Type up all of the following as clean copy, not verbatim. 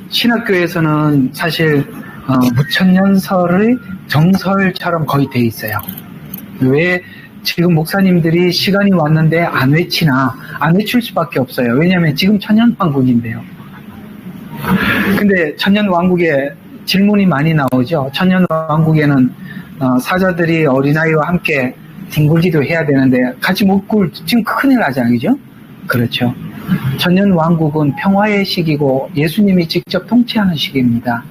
신학교에서는 사실 무천년설의 정설처럼 거의 돼 있어요. 왜 지금 목사님들이 시간이 왔는데 안 외치나? 안 외칠 수밖에 없어요. 왜냐하면 지금 천년왕국인데요. 근데 천년왕국에 질문이 많이 나오죠. 천년왕국에는 사자들이 어린아이와 함께 뒹굴기도 해야 되는데 같이 못 굴, 지금 큰일 나잖아요. 그죠? 그렇죠. 천년왕국은 평화의 시기고 예수님이 직접 통치하는 시기입니다.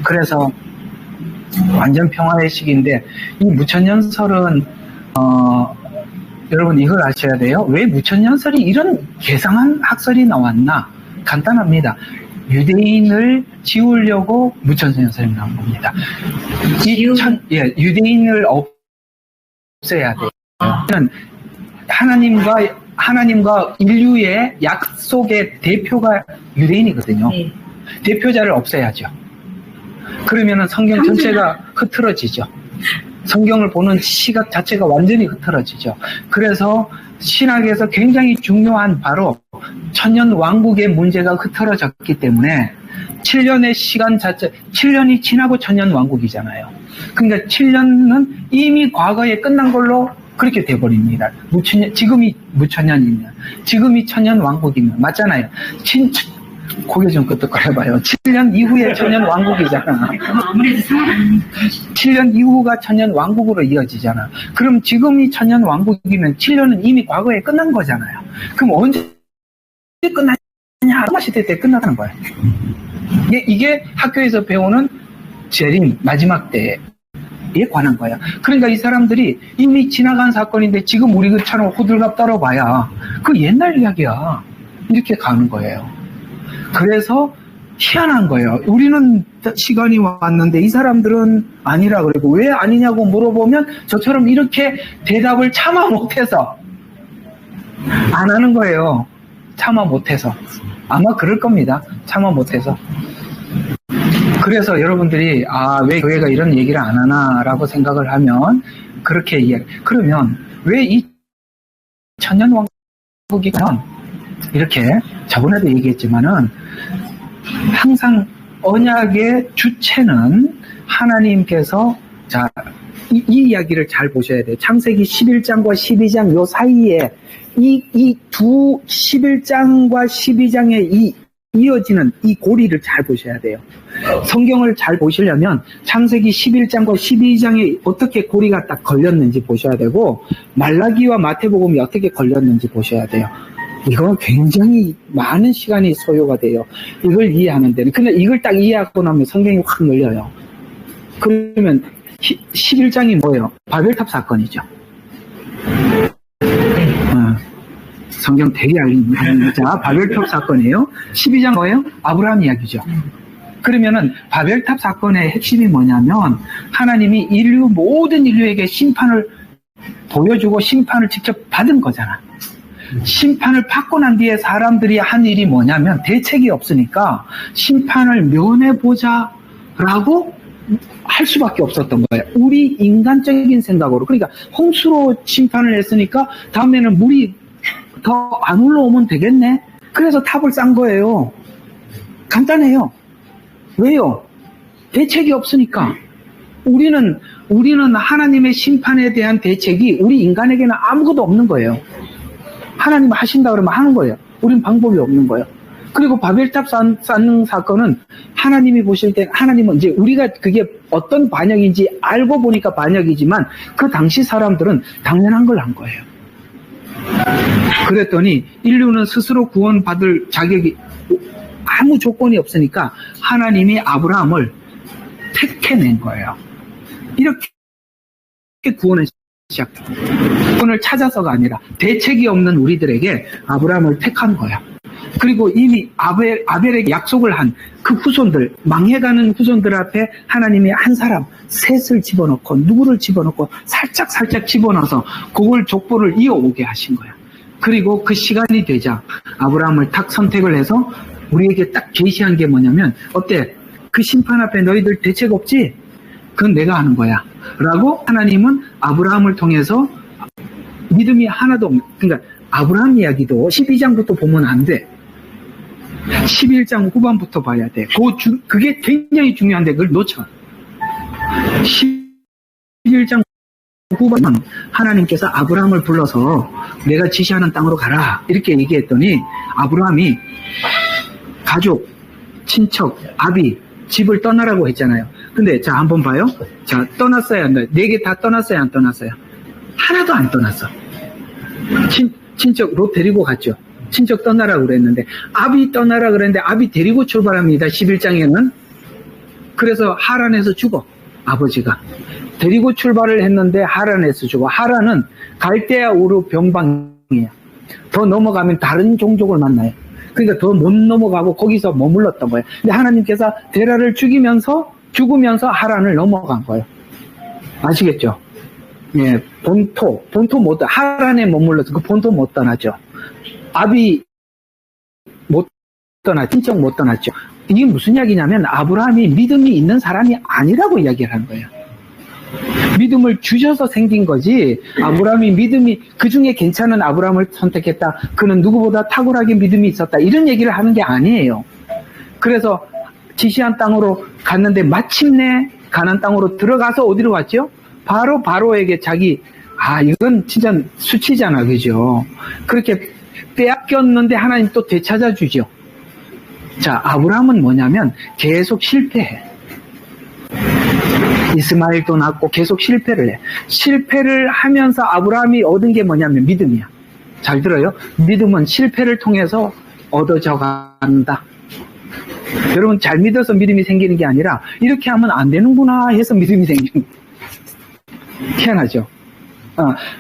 그래서 완전 평화의 시기인데 이 무천년설은 여러분 이걸 아셔야 돼요. 왜 무천년설이 이런 괴상한 학설이 나왔나? 간단합니다. 유대인을 지우려고 무천년설이 나온 겁니다. 유대인을 없애야 돼요. 하나님과 인류의 약속의 대표가 유대인이거든요. 네. 대표자를 없애야죠. 그러면은 성경 전체가 흐트러지죠. 성경을 보는 시각 자체가 완전히 흐트러지죠. 그래서 신학에서 굉장히 중요한 바로 천년 왕국의 문제가 흐트러졌기 때문에 7년의 시간 자체, 7년이 지나고 천년 왕국이잖아요. 그러니까 7년은 이미 과거에 끝난 걸로 그렇게 돼버립니다. 지금이 무천년이면, 지금이 천년 왕국이면, 맞잖아요. 고개 좀 끄덕 해봐요. 7년 이후에 천년 왕국이잖아. 7년 이후가 천년 왕국으로 이어지잖아. 그럼 지금이 천년 왕국이면 7년은 이미 과거에 끝난 거잖아요. 그럼 언제 끝나냐? 로마 시대 때 끝나는 거예요. 이게 학교에서 배우는 재림, 마지막 때에 관한 거야. 그러니까 이 사람들이 이미 지나간 사건인데 지금 우리 것처럼 호들갑 떨어봐야 그 옛날 이야기야. 이렇게 가는 거예요. 그래서 희한한 거예요. 우리는 시간이 왔는데 이 사람들은 아니라 그러고 왜 아니냐고 물어보면 저처럼 이렇게 대답을 차마 못해서 안 하는 거예요. 차마 못해서. 아마 그럴 겁니다. 차마 못해서. 그래서 여러분들이 왜 교회가 이런 얘기를 안 하나라고 생각을 하면 그렇게 이야기. 그러면 왜 이 천년왕국이면 이렇게 저번에도 얘기했지만은 항상 언약의 주체는 하나님께서 이 이야기를 잘 보셔야 돼요. 창세기 11장과 12장 요 사이에 이 두 11장과 12장의 이어지는 이 고리를 잘 보셔야 돼요. 성경을 잘 보시려면 창세기 11장과 12장에 어떻게 고리가 딱 걸렸는지 보셔야 되고 말라기와 마태복음이 어떻게 걸렸는지 보셔야 돼요. 이건 굉장히 많은 시간이 소요가 돼요. 이걸 이해하는 데는. 근데 이걸 딱 이해하고 나면 성경이 확 열려요. 그러면 11장이 뭐예요? 바벨탑 사건이죠. 성경 되게 알립니다. 자, 바벨탑 사건이에요. 12장 뭐예요? 아브라함 이야기죠. 그러면은 바벨탑 사건의 핵심이 뭐냐면 하나님이 모든 인류에게 심판을 보여주고 심판을 직접 받은 거잖아. 심판을 받고 난 뒤에 사람들이 한 일이 뭐냐면 대책이 없으니까 심판을 면해보자라고 할 수밖에 없었던 거예요. 우리 인간적인 생각으로. 그러니까 홍수로 심판을 했으니까 다음에는 물이 더 안 올라오면 되겠네. 그래서 탑을 싼 거예요. 간단해요. 왜요? 대책이 없으니까. 우리는 하나님의 심판에 대한 대책이 우리 인간에게는 아무것도 없는 거예요. 하나님 하신다 그러면 하는 거예요. 우린 방법이 없는 거예요. 그리고 바벨탑 쌓는 사건은 하나님이 보실 때 하나님은 이제 우리가 그게 어떤 반역인지 알고 보니까 반역이지만 그 당시 사람들은 당연한 걸 한 거예요. 그랬더니 인류는 스스로 구원받을 자격이 아무 조건이 없으니까 하나님이 아브라함을 택해낸 거예요. 이렇게 구원을 시작해요. 구원을 찾아서가 아니라 대책이 없는 우리들에게 아브라함을 택한 거야. 그리고 이미 아벨에게 약속을 한 그 후손들, 망해가는 후손들 앞에 하나님이 한 사람, 셋을 집어넣고 누구를 집어넣고 살짝 집어넣어서 그걸 족보를 이어오게 하신 거야. 그리고 그 시간이 되자 아브라함을 딱 선택을 해서 우리에게 딱 제시한 게 뭐냐면 어때? 그 심판 앞에 너희들 대책 없지? 그건 내가 하는 거야. 라고 하나님은 아브라함을 통해서 믿음이 하나도 없는, 그러니까 아브라함 이야기도 12장부터 보면 안 돼. 11장 후반부터 봐야 돼. 그게 굉장히 중요한데 그걸 놓쳐. 11장 후반은 하나님께서 아브라함을 불러서 내가 지시하는 땅으로 가라 이렇게 얘기했더니 아브라함이 가족, 친척, 아비, 집을 떠나라고 했잖아요. 근데 자 한번 봐요. 자 떠났어요 안 떠났어요? 4개 다 떠났어요 안 떠났어요? 하나도 안 떠났어. 친척 롯 데리고 갔죠. 친척 떠나라고 그랬는데 아비 떠나라 그랬는데 아비 데리고 출발합니다. 11장에는. 그래서 하란에서 죽어. 아버지가 데리고 출발을 했는데 하란에서 죽어. 하란은 갈대아 우르 변방이에요. 더 넘어가면 다른 종족을 만나요. 그러니까 더 못 넘어가고 거기서 머물렀던 거예요. 근데 하나님께서 데라를 죽으면서 하란을 넘어간 거예요. 아시겠죠? 예, 본토 못, 하란에 머물러서 그 본토 못 떠나죠. 아비 못 떠나, 친척 못 떠났죠. 이게 무슨 이야기냐면 아브라함이 믿음이 있는 사람이 아니라고 이야기를 하는 거예요. 믿음을 주셔서 생긴 거지 아브라함이 믿음이 그 중에 괜찮은 아브라함을 선택했다. 그는 누구보다 탁월하게 믿음이 있었다. 이런 얘기를 하는 게 아니에요. 그래서 지시한 땅으로 갔는데 마침내 가나안 땅으로 들어가서 어디로 갔죠? 바로에게 이건 진짜 수치잖아, 그죠? 그렇게 빼앗겼는데 하나님 또 되찾아주죠. 자, 아브라함은 뭐냐면 계속 실패해. 이스마엘도 낳고 계속 실패를 해. 실패를 하면서 아브라함이 얻은 게 뭐냐면 믿음이야. 잘 들어요? 믿음은 실패를 통해서 얻어져 간다. 여러분 잘 믿어서 믿음이 생기는 게 아니라 이렇게 하면 안 되는구나 해서 믿음이 생기는 거예요. 희한하죠?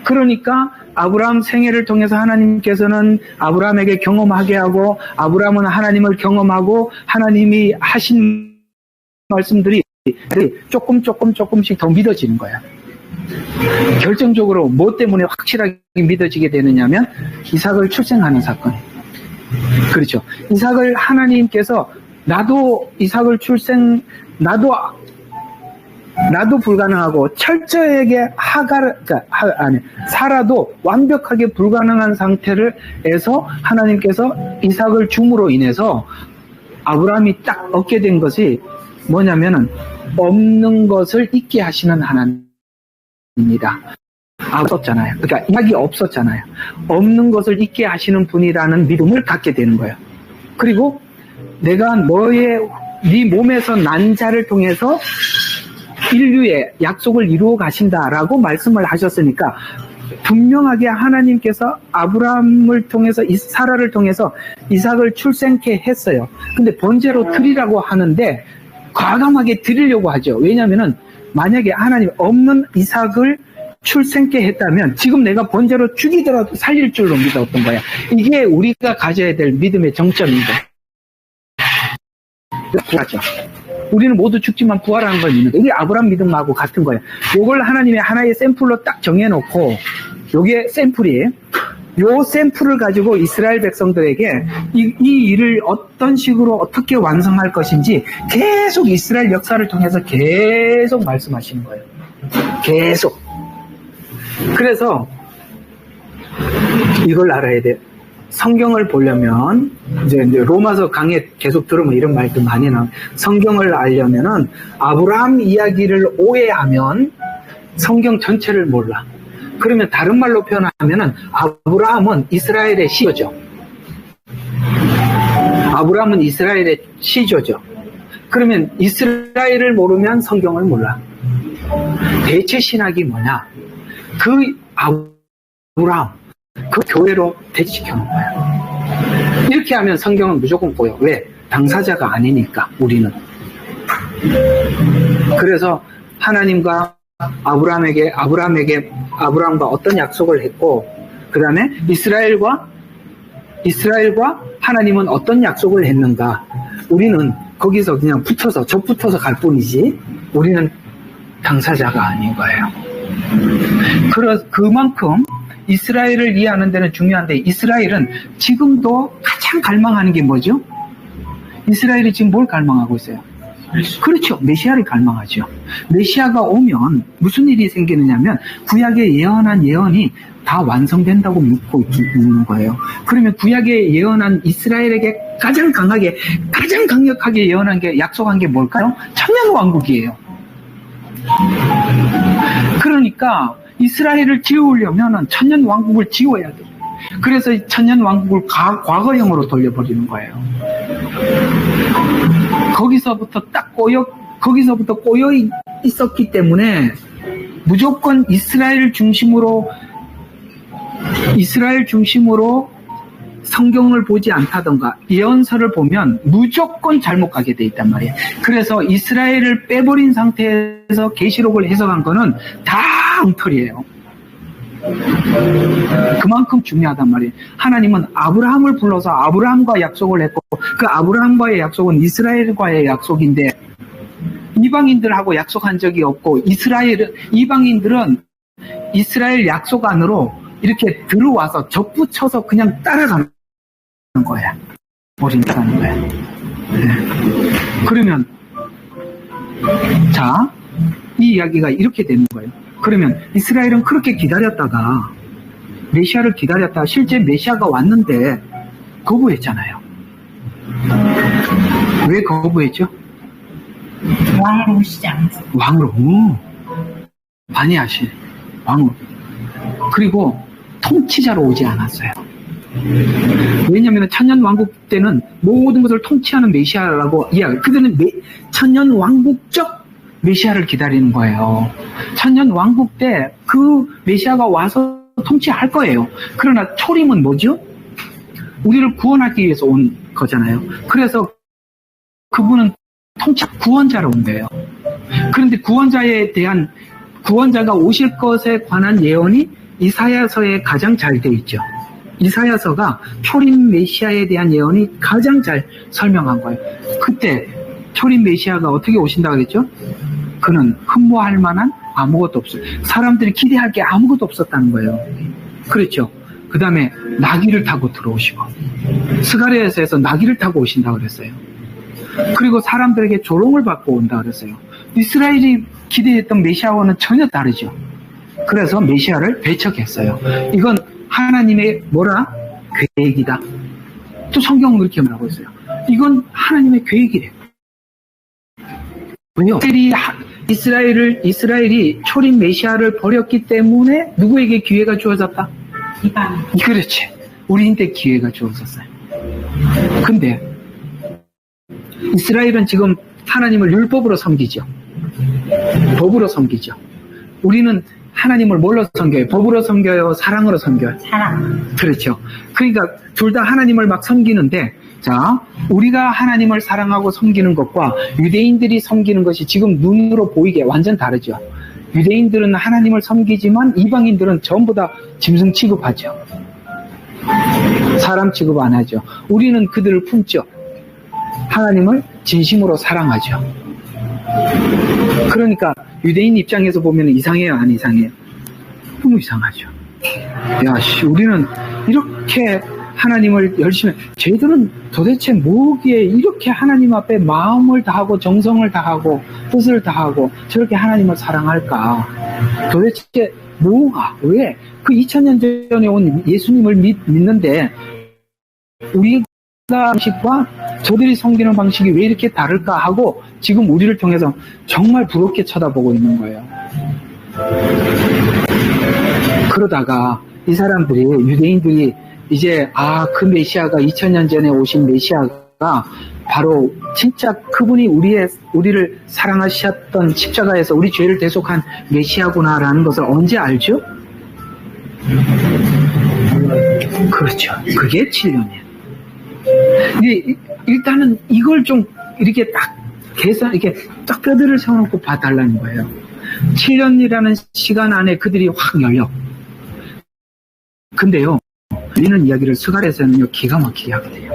그러니까 아브라함 생애를 통해서 하나님께서는 아브라함에게 경험하게 하고 아브라함은 하나님을 경험하고 하나님이 하신 말씀들이 조금씩 더 믿어지는 거야. 결정적으로 뭐 때문에 확실하게 믿어지게 되느냐면 이삭을 출생하는 사건. 그렇죠. 이삭을 하나님께서 나도 불가능하고 철저하게 사라도 완벽하게 불가능한 상태에서 하나님께서 이삭을 줌으로 인해서 아브라함이 딱 얻게 된 것이 뭐냐면은 없는 것을 있게 하시는 하나님입니다. 없었잖아요. 그러니까 이삭이 없었잖아요. 없는 것을 있게 하시는 분이라는 믿음을 갖게 되는 거예요. 그리고 내가 네 몸에서 난 자를 통해서 인류의 약속을 이루어 가신다라고 말씀을 하셨으니까 분명하게 하나님께서 아브라함을 통해서 사라를 통해서 이삭을 출생케 했어요. 근데 번제로 드리라고 하는데 과감하게 드리려고 하죠. 왜냐하면은 만약에 하나님 없는 이삭을 출생케 했다면 지금 내가 번제로 죽이더라도 살릴 줄로 믿었던 거야. 이게 우리가 가져야 될 믿음의 정점인데. 그렇죠. 우리는 모두 죽지만 부활하는 걸 믿는다. 이게 아브라함 믿음하고 같은 거예요. 이걸 하나님의 하나의 샘플로 딱 정해놓고 이게 샘플이에요. 요 샘플을 가지고 이스라엘 백성들에게 이 일을 어떤 식으로 어떻게 완성할 것인지 계속 이스라엘 역사를 통해서 계속 말씀하시는 거예요. 계속. 그래서 이걸 알아야 돼요. 성경을 보려면 이제 로마서 강의 계속 들으면 이런 말도 많이 나와요. 성경을 알려면은 아브라함 이야기를 오해하면 성경 전체를 몰라. 그러면 다른 말로 표현하면은 아브라함은 이스라엘의 시조죠. 아브라함은 이스라엘의 시조죠. 그러면 이스라엘을 모르면 성경을 몰라. 대체 신학이 뭐냐? 그 아브라함, 그 교회로 대치시켜놓은 거야. 이렇게 하면 성경은 무조건 보여. 왜? 당사자가 아니니까 우리는. 그래서 하나님과 아브라함과 어떤 약속을 했고, 그 다음에 이스라엘과 하나님은 어떤 약속을 했는가. 우리는 거기서 그냥 붙어서 갈 뿐이지 우리는 당사자가 아닌 거예요. 그만큼 이스라엘을 이해하는 데는 중요한데, 이스라엘은 지금도 가장 갈망하는 게 뭐죠? 이스라엘이 지금 뭘 갈망하고 있어요? 그렇죠. 메시아를 갈망하죠. 메시아가 오면 무슨 일이 생기느냐면 구약에 예언한 예언이 다 완성된다고 믿고 있는 거예요. 그러면 구약에 예언한 이스라엘에게 가장 강력하게 예언한 게, 약속한 게 뭘까요? 천년왕국이에요. 그러니까 이스라엘을 지우려면 천년왕국을 지워야 돼. 그래서 천년왕국을 과거형으로 돌려버리는 거예요. 거기서부터 꼬여 있었기 때문에 무조건 이스라엘 중심으로 성경을 보지 않다던가 예언서를 보면 무조건 잘못 가게 돼 있단 말이에요. 그래서 이스라엘을 빼버린 상태에서 계시록을 해석한 거는 다 엉터리예요. 그만큼 중요하단 말이에요. 하나님은 아브라함을 불러서 아브라함과 약속을 했고, 그 아브라함과의 약속은 이스라엘과의 약속인데, 이방인들하고 약속한 적이 없고, 이방인들은 이스라엘 약속 안으로 이렇게 들어와서 접붙여서 그냥 따라가는 거야. 버린다는 거야. 네. 그러면, 자, 이 이야기가 이렇게 되는 거예요. 그러면 이스라엘은 그렇게 기다렸다가, 메시아를 기다렸다가 실제 메시아가 왔는데 거부했잖아요. 왜 거부했죠? 왕으로 오시지 않았어요. 왕으로, 반의하신 왕으로. 그리고 통치자로 오지 않았어요. 왜냐하면 천년왕국 때는 모든 것을 통치하는 메시아라고 이야기. 그들은 천년왕국적 메시아를 기다리는 거예요. 천년왕국 때 그 메시아가 와서 통치할 거예요. 그러나 초림은 뭐죠? 우리를 구원하기 위해서 온 거잖아요. 그래서 그분은 구원자로 온 거예요. 그런데 구원자가 오실 것에 관한 예언이 이사야서에 가장 잘 되어 있죠. 이사야서가 초림 메시아에 대한 예언이 가장 잘 설명한 거예요. 그때 초림 메시아가 어떻게 오신다고 그랬죠? 그는 흠모할 만한 아무것도 없어요. 사람들이 기대할 게 아무것도 없었다는 거예요. 그렇죠? 그 다음에 나귀를 타고 들어오시고, 스가랴서에서 나귀를 타고 오신다고 그랬어요. 그리고 사람들에게 조롱을 받고 온다고 그랬어요. 이스라엘이 기대했던 메시아와는 전혀 다르죠. 그래서 메시아를 배척했어요. 이건 하나님의 계획이다. 또 성경은 그렇게 말하고 있어요. 이건 하나님의 계획이래요. 왜요? 이스라엘이 초림 메시아를 버렸기 때문에 누구에게 기회가 주어졌다? 이방. 그렇지. 우리한테 기회가 주어졌어요. 근데 이스라엘은 지금 하나님을 율법으로 섬기죠. 법으로 섬기죠. 우리는 하나님을 뭘로 섬겨요? 법으로 섬겨요? 사랑으로 섬겨요? 사랑. 그렇죠. 그러니까 둘 다 하나님을 막 섬기는데, 자, 우리가 하나님을 사랑하고 섬기는 것과 유대인들이 섬기는 것이 지금 눈으로 보이게 완전 다르죠. 유대인들은 하나님을 섬기지만 이방인들은 전부 다 짐승 취급하죠. 사람 취급 안 하죠. 우리는 그들을 품죠. 하나님을 진심으로 사랑하죠. 그러니까 유대인 입장에서 보면 이상해요, 안 이상해요? 너무 이상하죠. 우리는 이렇게 하나님을 열심히, 쟤들은 도대체 뭐기에 이렇게 하나님 앞에 마음을 다하고 정성을 다하고 뜻을 다하고 저렇게 하나님을 사랑할까? 도대체 왜? 그 2000년 전에 온 예수님을 믿는데 우리가 방식과 저들이 섬기는 방식이 왜 이렇게 다를까 하고 지금 우리를 통해서 정말 부럽게 쳐다보고 있는 거예요. 그러다가 이 사람들이, 유대인들이 이제 그 메시아가 2000년 전에 오신 메시아가 바로 진짜 그분이 우리를 사랑하셨던 십자가에서 우리 죄를 대속한 메시아구나라는 것을 언제 알죠? 그렇죠. 그게 7년이에요. 일단은 이걸 좀 이렇게 이렇게 딱 뼈들을 세워놓고 봐달라는 거예요. 7년이라는 시간 안에 그들이 확 열려. 근데요, 우리는 이야기를 스가랴서는요 기가 막히게 하거든요.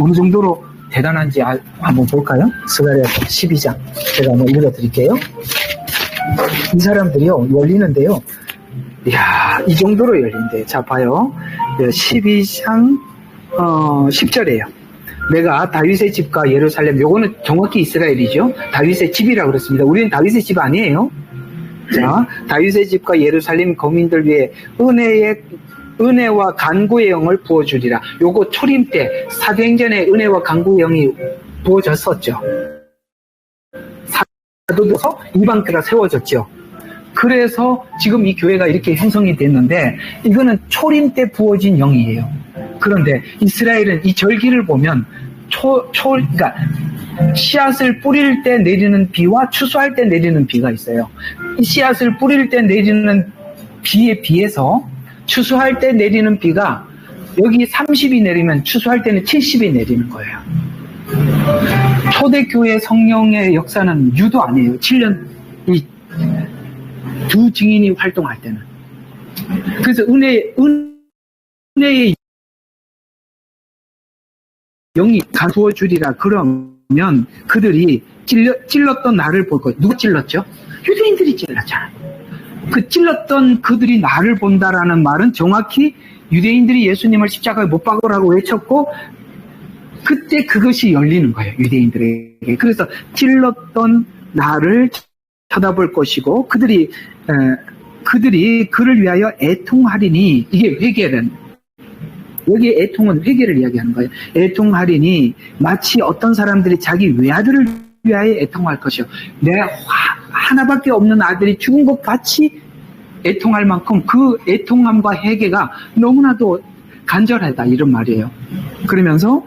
어느 정도로 대단한지 한번 볼까요? 스가랴서 12장 제가 한번 읽어드릴게요. 이 사람들이요 열리는데요, 이야, 이 정도로 열린대. 자, 봐요. 12장 10절이에요. 내가 다윗의 집과 예루살렘, 요거는 정확히 이스라엘이죠. 다윗의 집이라고 그랬습니다. 우리는 다윗의 집 아니에요. 자, 다윗의 집과 예루살렘 거민들 위해 은혜의 은혜와 간구의 영을 부어주리라. 요거 초림 때 사도행전에 은혜와 간구의 영이 부어졌었죠. 사도도서 이방교회가 세워졌죠. 그래서 지금 이 교회가 이렇게 형성이 됐는데 이거는 초림 때 부어진 영이에요. 그런데 이스라엘은 이 절기를 보면 그러니까 씨앗을 뿌릴 때 내리는 비와 추수할 때 내리는 비가 있어요. 이 씨앗을 뿌릴 때 내리는 비에 비해서 추수할 때 내리는 비가 여기 30이 내리면 추수할 때는 70이 내리는 거예요. 초대교회 성령의 역사는 유도 아니에요. 7년 이 두 증인이 활동할 때는. 그래서 은혜의 영이 가두어 주리라. 그러면 그들이 찔렀던 나를 볼 거예요. 누가 찔렀죠? 유대인들이 찔렀잖아요. 그 찔렀던 그들이 나를 본다라는 말은 정확히 유대인들이 예수님을 십자가에 못 박으라고 외쳤고 그때 그것이 열리는 거예요. 유대인들에게. 그래서 찔렀던 나를 쳐다볼 것이고 그들이 그를 위하여 애통하리니 이게 회개는 여기 애통은 회개를 이야기하는 거예요. 애통하리니 마치 어떤 사람들이 자기 외아들을 위하여 애통할 것이요. 내 하나밖에 없는 아들이 죽은 것 같이 애통할 만큼 그 애통함과 회개가 너무나도 간절하다 이런 말이에요. 그러면서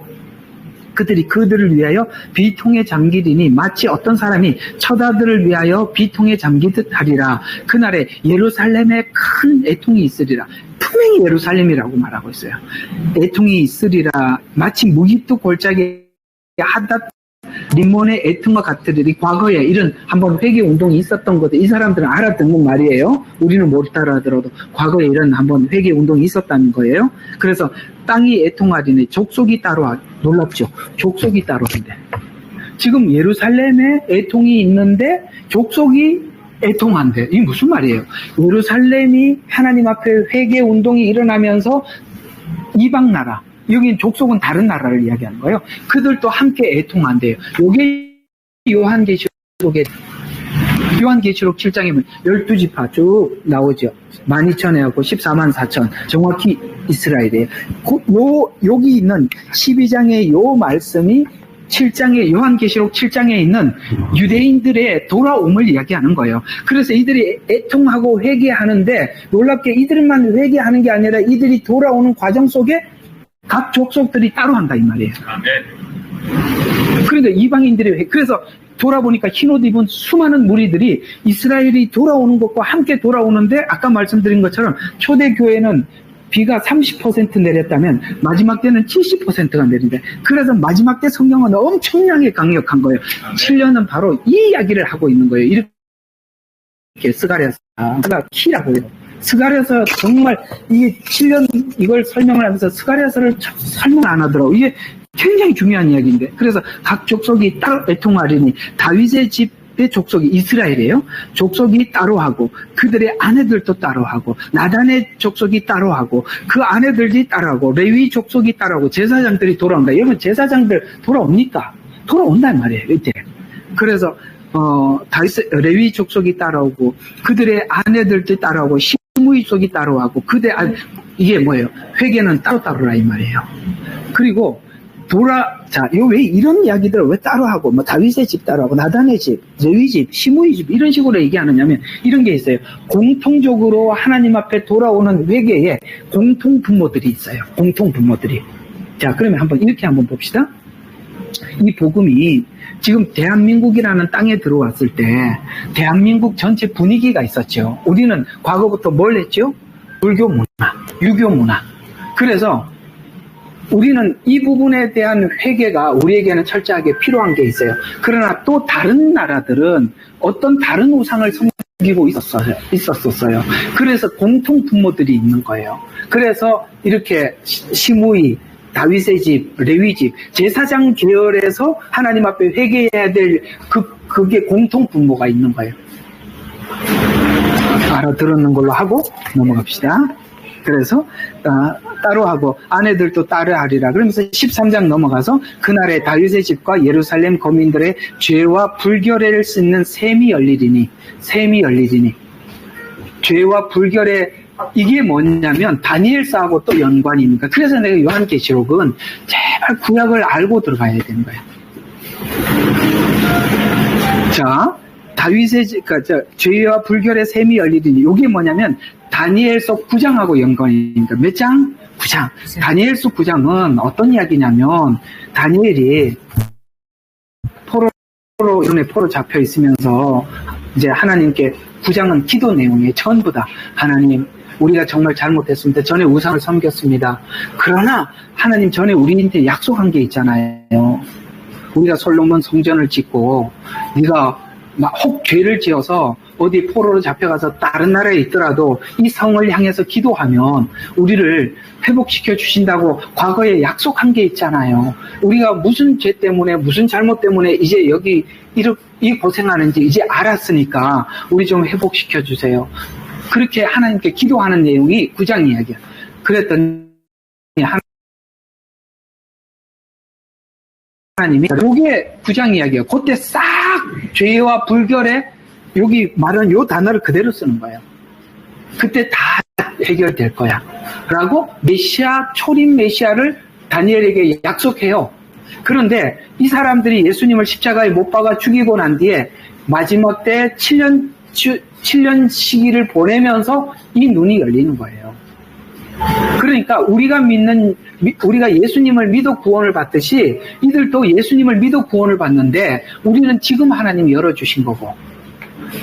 그들을 위하여 비통에 잠기리니 마치 어떤 사람이 처자들을 위하여 비통에 잠기듯 하리라. 그날에 예루살렘에 큰 애통이 있으리라. 분명히 예루살렘이라고 말하고 있어요. 애통이 있으리라. 마치 무기또 골짜기 하닷 림몬의 애통과 같으리니 과거에 이런 한번 회개 운동이 있었던 것도 이 사람들은 알아듣는 말이에요. 우리는 모르다 하더라도 과거에 이런 한번 회개 운동이 있었다는 거예요. 그래서 땅이 애통하리니 족속이 따로 놀랍죠. 족속이 따로 한대. 지금 예루살렘에 애통이 있는데 족속이 애통한대. 이게 무슨 말이에요? 예루살렘이 하나님 앞에 회개 운동이 일어나면서 이방 나라 여긴 족속은 다른 나라를 이야기하는 거예요. 그들도 함께 애통한대요. 요게 요한계시록 7장에 보면 12지파 쭉 나오죠. 12,000회하고 14만 4천. 정확히 이스라엘이에요. 여기 있는 12장의 요 말씀이 7장의 요한계시록 7장에 있는 유대인들의 돌아옴을 이야기하는 거예요. 그래서 이들이 애통하고 회개하는데 놀랍게 이들만 회개하는 게 아니라 이들이 돌아오는 과정 속에 각 족속들이 따로 한다 이 말이에요. 그러니까 이방인들이 그래서 돌아보니까 흰옷 입은 수많은 무리들이 이스라엘이 돌아오는 것과 함께 돌아오는데 아까 말씀드린 것처럼 초대교회는 비가 30% 내렸다면 마지막 때는 70%가 내린대. 그래서 마지막 때 성령은 엄청나게 강력한 거예요. 7년은 바로 이 이야기를 하고 있는 거예요. 이렇게 스가랴서가 키라고요. 스가랴서 정말 이게 7년 이걸 설명을 하면서 스가랴서를 설명 안 하더라고. 이게 굉장히 중요한 이야기인데. 그래서 각 족속이 따로 애통하리니 다윗의 집의 족속이 이스라엘이에요. 족속이 따로 하고 그들의 아내들도 따로 하고 나단의 족속이 따로 하고 그 아내들이 따로 하고 레위 족속이 따로 하고 제사장들이 돌아온다. 여러분 제사장들 돌아옵니까? 돌아온단 말이에요. 이때. 그래서 레위 족속이 따라오고 그들의 아내들도 따라오고 시므이 족이 따라오고 이게 뭐예요? 회개는 따로따로라 이 말이에요. 그리고 왜 이런 이야기들을 왜 따로 하고, 다윗의 집 따로 하고, 나단의 집, 레위 집, 시므이 집, 이런 식으로 얘기하느냐면, 이런 게 있어요. 공통적으로 하나님 앞에 돌아오는 회개에 공통 분모들이 있어요. 공통 분모들이. 자, 그러면 이렇게 한번 봅시다. 이 복음이 지금 대한민국이라는 땅에 들어왔을 때, 대한민국 전체 분위기가 있었죠. 우리는 과거부터 뭘 했죠? 불교 문화, 유교 문화. 그래서, 우리는 이 부분에 대한 회개가 우리에게는 철저하게 필요한 게 있어요. 그러나 또 다른 나라들은 어떤 다른 우상을 섬기고 있었어요. 그래서 공통 분모들이 있는 거예요. 그래서 이렇게 시므이, 다윗의 집, 레위 집, 제사장 계열에서 하나님 앞에 회개해야 될 그게 공통 분모가 있는 거예요. 알아들었는 걸로 하고 넘어갑시다. 그래서 따로 하고 아내들도 따로 하리라. 그러면서 13장 넘어가서 그날에 다윗의 집과 예루살렘 거민들의 죄와 불결을 씻는 셈이 열리리니 죄와 불결의 이게 뭐냐면 다니엘서하고 또 연관이 있는 거야. 그래서 내가 요한계시록은 제발 구약을 알고 들어가야 되는 거야. 자, 다윗의 죄와 불결의 샘이 열리더니 이게 뭐냐면 다니엘서 9장하고 연관입니다. 몇 장? 9장. 다니엘서 9장은 어떤 이야기냐면 다니엘이 포로 잡혀 있으면서 이제 하나님께 9장은 기도 내용이에요. 전부 다 하나님 우리가 정말 잘못했습니다. 전에 우상을 섬겼습니다. 그러나 하나님 전에 우리한테 약속한 게 있잖아요. 우리가 솔로몬 성전을 짓고 네가 혹 죄를 지어서 어디 포로로 잡혀가서 다른 나라에 있더라도 이 성을 향해서 기도하면 우리를 회복시켜 주신다고 과거에 약속한 게 있잖아요. 우리가 무슨 죄 때문에 무슨 잘못 때문에 이제 여기 이 고생하는지 이제 알았으니까 우리 좀 회복시켜 주세요. 그렇게 하나님께 기도하는 내용이 9장 이야기야. 그랬더니 하나님이 이게 9장 이야기예요. 그때 싹 죄와 불결에 여기 말한 요 단어를 그대로 쓰는 거예요. 그때 다 해결될 거야 라고 메시아, 초림 메시아를 다니엘에게 약속해요. 그런데 이 사람들이 예수님을 십자가에 못 박아 죽이고 난 뒤에 마지막 때 7년 시기를 보내면서 이 눈이 열리는 거예요. 그러니까 우리가 예수님을 믿어 구원을 받듯이 이들도 예수님을 믿어 구원을 받는데 우리는 지금 하나님이 열어주신 거고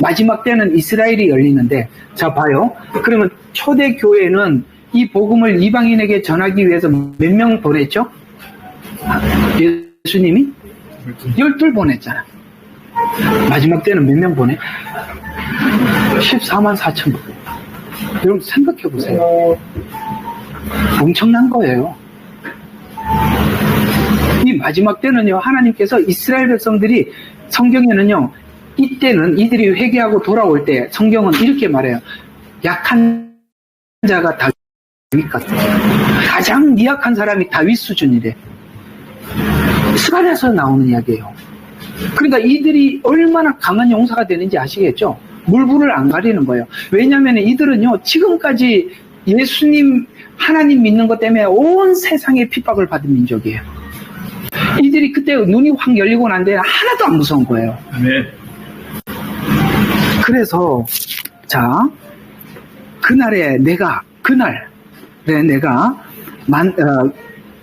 마지막 때는 이스라엘이 열리는데 자 봐요. 그러면 초대교회는 이 복음을 이방인에게 전하기 위해서 몇 명 보냈죠? 예수님이? 12 보냈잖아. 마지막 때는 몇 명 보내? 14만 4천 명. 여러분 생각해 보세요. 엄청난 거예요. 이 마지막 때는요, 하나님께서 이스라엘 백성들이 성경에는요, 이때는 이들이 회개하고 돌아올 때 성경은 이렇게 말해요. 약한 자가 다윗 같다. 가장 미약한 사람이 다윗 수준이래. 스가랴서 나오는 이야기예요. 그러니까 이들이 얼마나 강한 용사가 되는지 아시겠죠? 물불을 안 가리는 거예요. 왜냐하면 이들은요, 지금까지 예수님, 하나님 믿는 것 때문에 온 세상에 핍박을 받은 민족이에요. 이들이 그때 눈이 확 열리고 난 데는 하나도 안 무서운 거예요. 네. 그래서, 자, 그날에 내가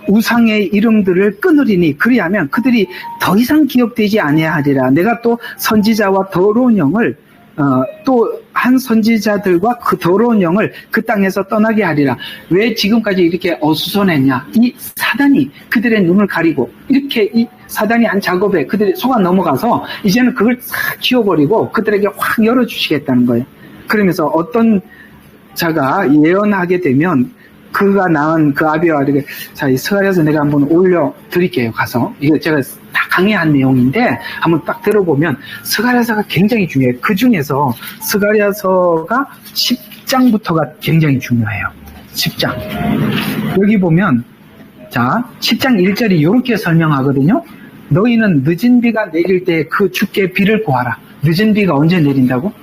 우상의 이름들을 끊으리니 그리하면 그들이 더 이상 기억되지 아니하리라. 내가 또 선지자와 더러운 영을 또 한 선지자들과 그 더러운 영을 그 땅에서 떠나게 하리라. 왜 지금까지 이렇게 어수선했냐? 이 사단이 그들의 눈을 가리고 이렇게 이 사단이 한 작업에 그들이 속아 넘어가서 이제는 그걸 싹 지워버리고 그들에게 확 열어주시겠다는 거예요. 그러면서 어떤 자가 예언하게 되면 그가 낳은 그 아비와 이렇게 자, 이 스가랴서 내가 한번 올려드릴게요. 가서 이거 제가 다 강의한 내용인데 한번 딱 들어보면 스가랴서가 굉장히 중요해요. 그 중에서 스가랴서가 10장부터가 굉장히 중요해요. 10장 여기 보면 자 10장 1절이 이렇게 설명하거든요. 너희는 늦은 비가 내릴 때 그 주께 비를 구하라. 늦은 비가 언제 내린다고?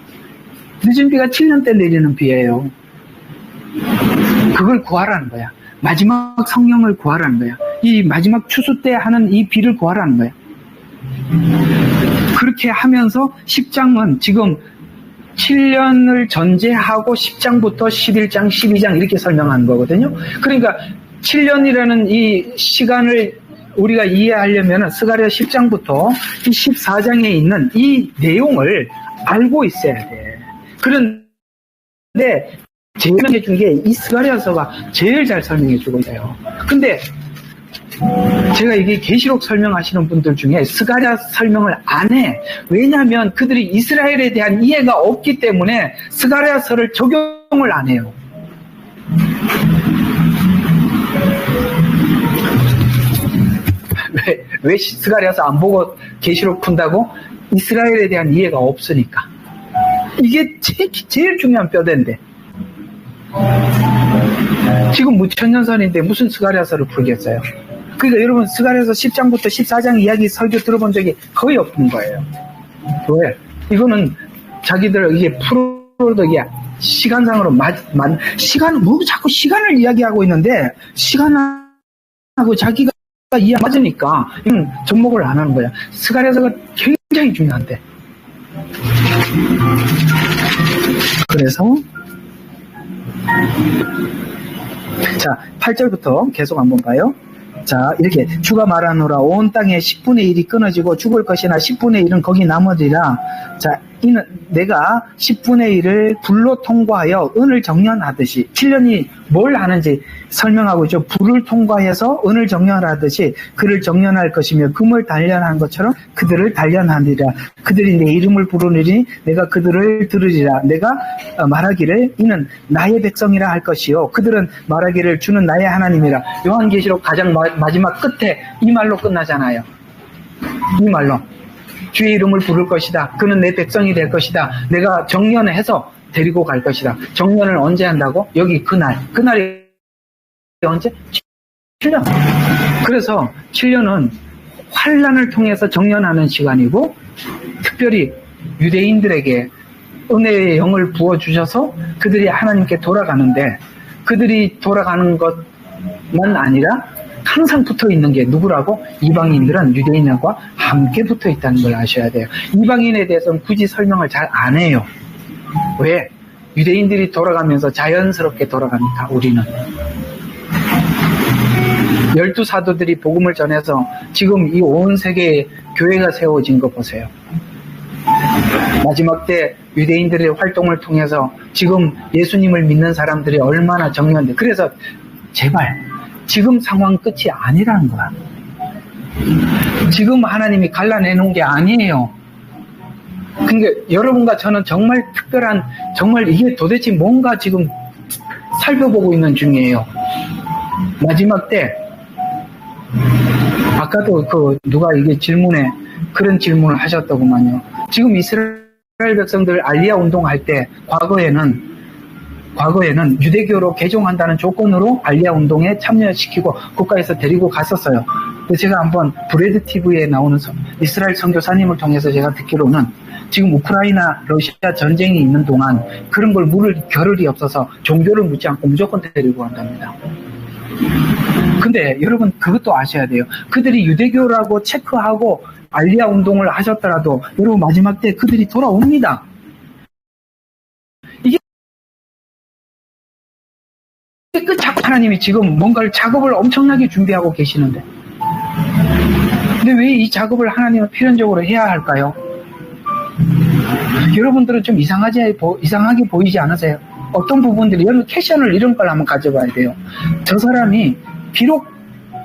늦은 비가 7년 때 내리는 비예요. 그걸 구하라는 거야. 마지막 성령을 구하라는 거야. 이 마지막 추수 때 하는 이 비를 구하라는 거야. 그렇게 하면서 10장은 지금 7년을 전제하고 10장부터 11장, 12장 이렇게 설명하는 거거든요. 그러니까 7년이라는 이 시간을 우리가 이해하려면 스가랴 10장부터 이 14장에 있는 이 내용을 알고 있어야 돼. 그런데 제일 설명해준 게 이 스가랴서가 제일 잘 설명해주고 있어요. 근데 제가 이게 계시록 설명하시는 분들 중에 스가랴 설명을 안 해. 왜냐하면 그들이 이스라엘에 대한 이해가 없기 때문에 스가랴서를 적용을 안 해요. 왜 스가랴서 안 보고 계시록 푼다고? 이스라엘에 대한 이해가 없으니까. 이게 제일 중요한 뼈대인데. 지금 무천년선인데 무슨 스가랴서를 풀겠어요? 그러니까 여러분 스가랴서 10장부터 14장 이야기 설교 들어본 적이 거의 없는 거예요. 왜? 이거는 자기들 이게 풀어도 이게 시간상으로 시간, 뭐 자꾸 시간을 이야기하고 있는데, 시간하고 자기가 이해 맞으니까, 이건 접목을 안 하는 거야. 스가랴서가 굉장히 중요한데. 그래서, 자, 8절부터 계속 한번 봐요. 자, 이렇게 주가 말하노라 온 땅의 10분의 1이 끊어지고 죽을 것이나 10분의 1은 거기 남으리라. 자, 이는 내가 10분의 1을 불로 통과하여 은을 정련하듯이 7년이 뭘 하는지 설명하고 있죠. 불을 통과해서 은을 정련하듯이 그를 정련할 것이며 금을 단련한 것처럼 그들을 단련하리라. 그들이 내 이름을 부르느니 내가 그들을 들으리라. 내가 말하기를 이는 나의 백성이라 할 것이요 그들은 말하기를 주는 나의 하나님이라. 요한계시록 가장 마지막 끝에 이 말로 끝나잖아요. 이 말로 주의 이름을 부를 것이다. 그는 내 백성이 될 것이다. 내가 정련을 해서 데리고 갈 것이다. 정련을 언제 한다고? 여기 그날이 언제? 7년. 그래서 7년은 환란을 통해서 정련하는 시간이고 특별히 유대인들에게 은혜의 영을 부어주셔서 그들이 하나님께 돌아가는데 그들이 돌아가는 것만 아니라 항상 붙어 있는 게 누구라고? 이방인들은 유대인들과 함께 붙어 있다는 걸 아셔야 돼요. 이방인에 대해서는 굳이 설명을 잘 안 해요. 왜? 유대인들이 돌아가면서 자연스럽게 돌아가니까 우리는. 12사도들이 복음을 전해서 지금 이 온 세계에 교회가 세워진 거 보세요. 마지막 때 유대인들의 활동을 통해서 지금 예수님을 믿는 사람들이 얼마나 정리한데 그래서 제발 지금 상황 끝이 아니라는 거야. 지금 하나님이 갈라내놓은 게 아니에요. 근데 여러분과 저는 정말 특별한, 정말 이게 도대체 뭔가 지금 살펴보고 있는 중이에요. 마지막 때, 아까도 누가 이게 그런 질문을 하셨더구만요. 지금 이스라엘 백성들 알리야 운동할 때, 과거에는 유대교로 개종한다는 조건으로 알리야 운동에 참여시키고 국가에서 데리고 갔었어요. 제가 한번 브레드 TV에 나오는 이스라엘 선교사님을 통해서 제가 듣기로는 지금 우크라이나 러시아 전쟁이 있는 동안 그런 걸 물을 겨를이 없어서 종교를 묻지 않고 무조건 데리고 간답니다. 근데 여러분 그것도 아셔야 돼요. 그들이 유대교라고 체크하고 알리야 운동을 하셨더라도 여러분 마지막 때 그들이 돌아옵니다. 하나님이 지금 뭔가를 작업을 엄청나게 준비하고 계시는데 근데 왜 이 작업을 하나님은 필연적으로 해야 할까요? 여러분들은 좀 이상하게 보이지 않으세요? 어떤 부분들이 여러분 캐션을 이런 걸 한번 가져봐야 돼요. 저 사람이 비록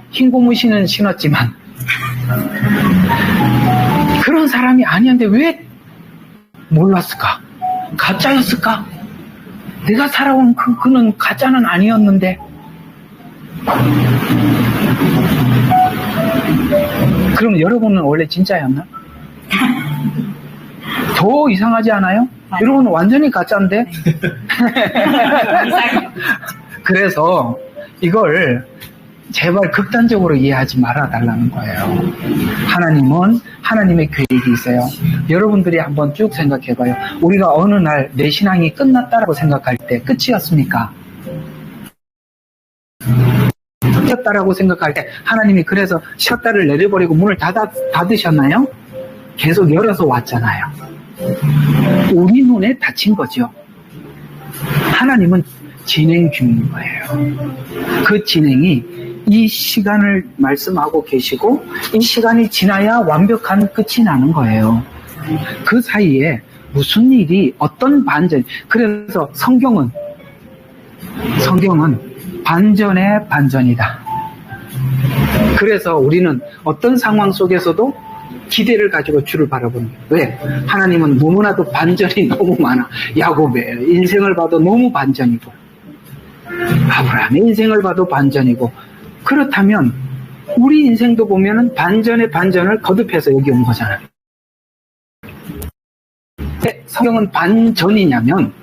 흰 고무신은 신었지만 그런 사람이 아니었는데 왜 몰랐을까? 가짜였을까? 내가 살아온 그는 가짜는 아니었는데 그럼 여러분은 원래 진짜였나? 더 이상하지 않아요? 여러분은 완전히 가짜인데? 그래서 이걸 제발 극단적으로 이해하지 말아달라는 거예요. 하나님은 하나님의 계획이 있어요. 여러분들이 한번 쭉 생각해봐요. 우리가 어느 날 내 신앙이 끝났다라고 생각할 때 끝이었습니까? 쉬었다라고 생각할 때 하나님이 그래서 쉬었다를 내려버리고 문을 닫으셨나요? 계속 열어서 왔잖아요. 우리 눈에 닫힌 거죠. 하나님은 진행 중인 거예요. 그 진행이 이 시간을 말씀하고 계시고 이 시간이 지나야 완벽한 끝이 나는 거예요. 그 사이에 무슨 일이 어떤 반전, 그래서 성경은 반전의 반전이다. 그래서 우리는 어떤 상황 속에서도 기대를 가지고 주를 바라보는 거예요. 왜? 하나님은 너무나도 반전이 너무 많아. 야곱의 인생을 봐도 너무 반전이고 아브라함의 인생을 봐도 반전이고 그렇다면 우리 인생도 보면은 반전의 반전을 거듭해서 여기 온 거잖아요. 성경은 반전이냐면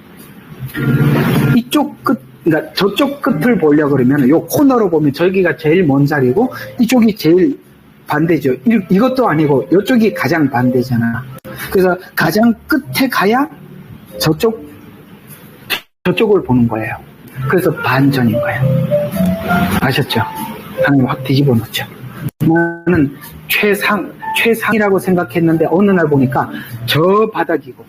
이쪽 끝, 그러니까 저쪽 끝을 보려고 그러면 요 코너로 보면 저기가 제일 먼 자리고 이쪽이 제일 반대죠. 이것도 아니고 이쪽이 가장 반대잖아. 그래서 가장 끝에 가야 저쪽 저쪽을 보는 거예요. 그래서 반전인 거예요. 아셨죠? 하나님 확 뒤집어 놓죠. 나는 최상이라고 생각했는데 어느 날 보니까 저 바닥이고,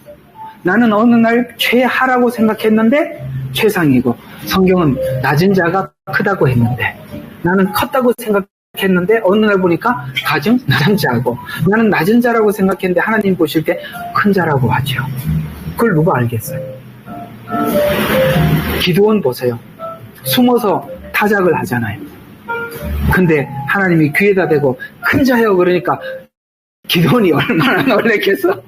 나는 어느 날 최하라고 생각했는데 최상이고, 성경은 낮은 자가 크다고 했는데 나는 컸다고 생각했는데 어느 날 보니까 가정 낮은 자고, 나는 낮은 자라고 생각했는데 하나님 보실 때 큰 자라고 하죠. 그걸 누가 알겠어요? 기드온 보세요. 숨어서 타작을 하잖아요. 근데 하나님이 귀에다 대고 큰 자요 그러니까 기드온이 얼마나 놀랬겠어?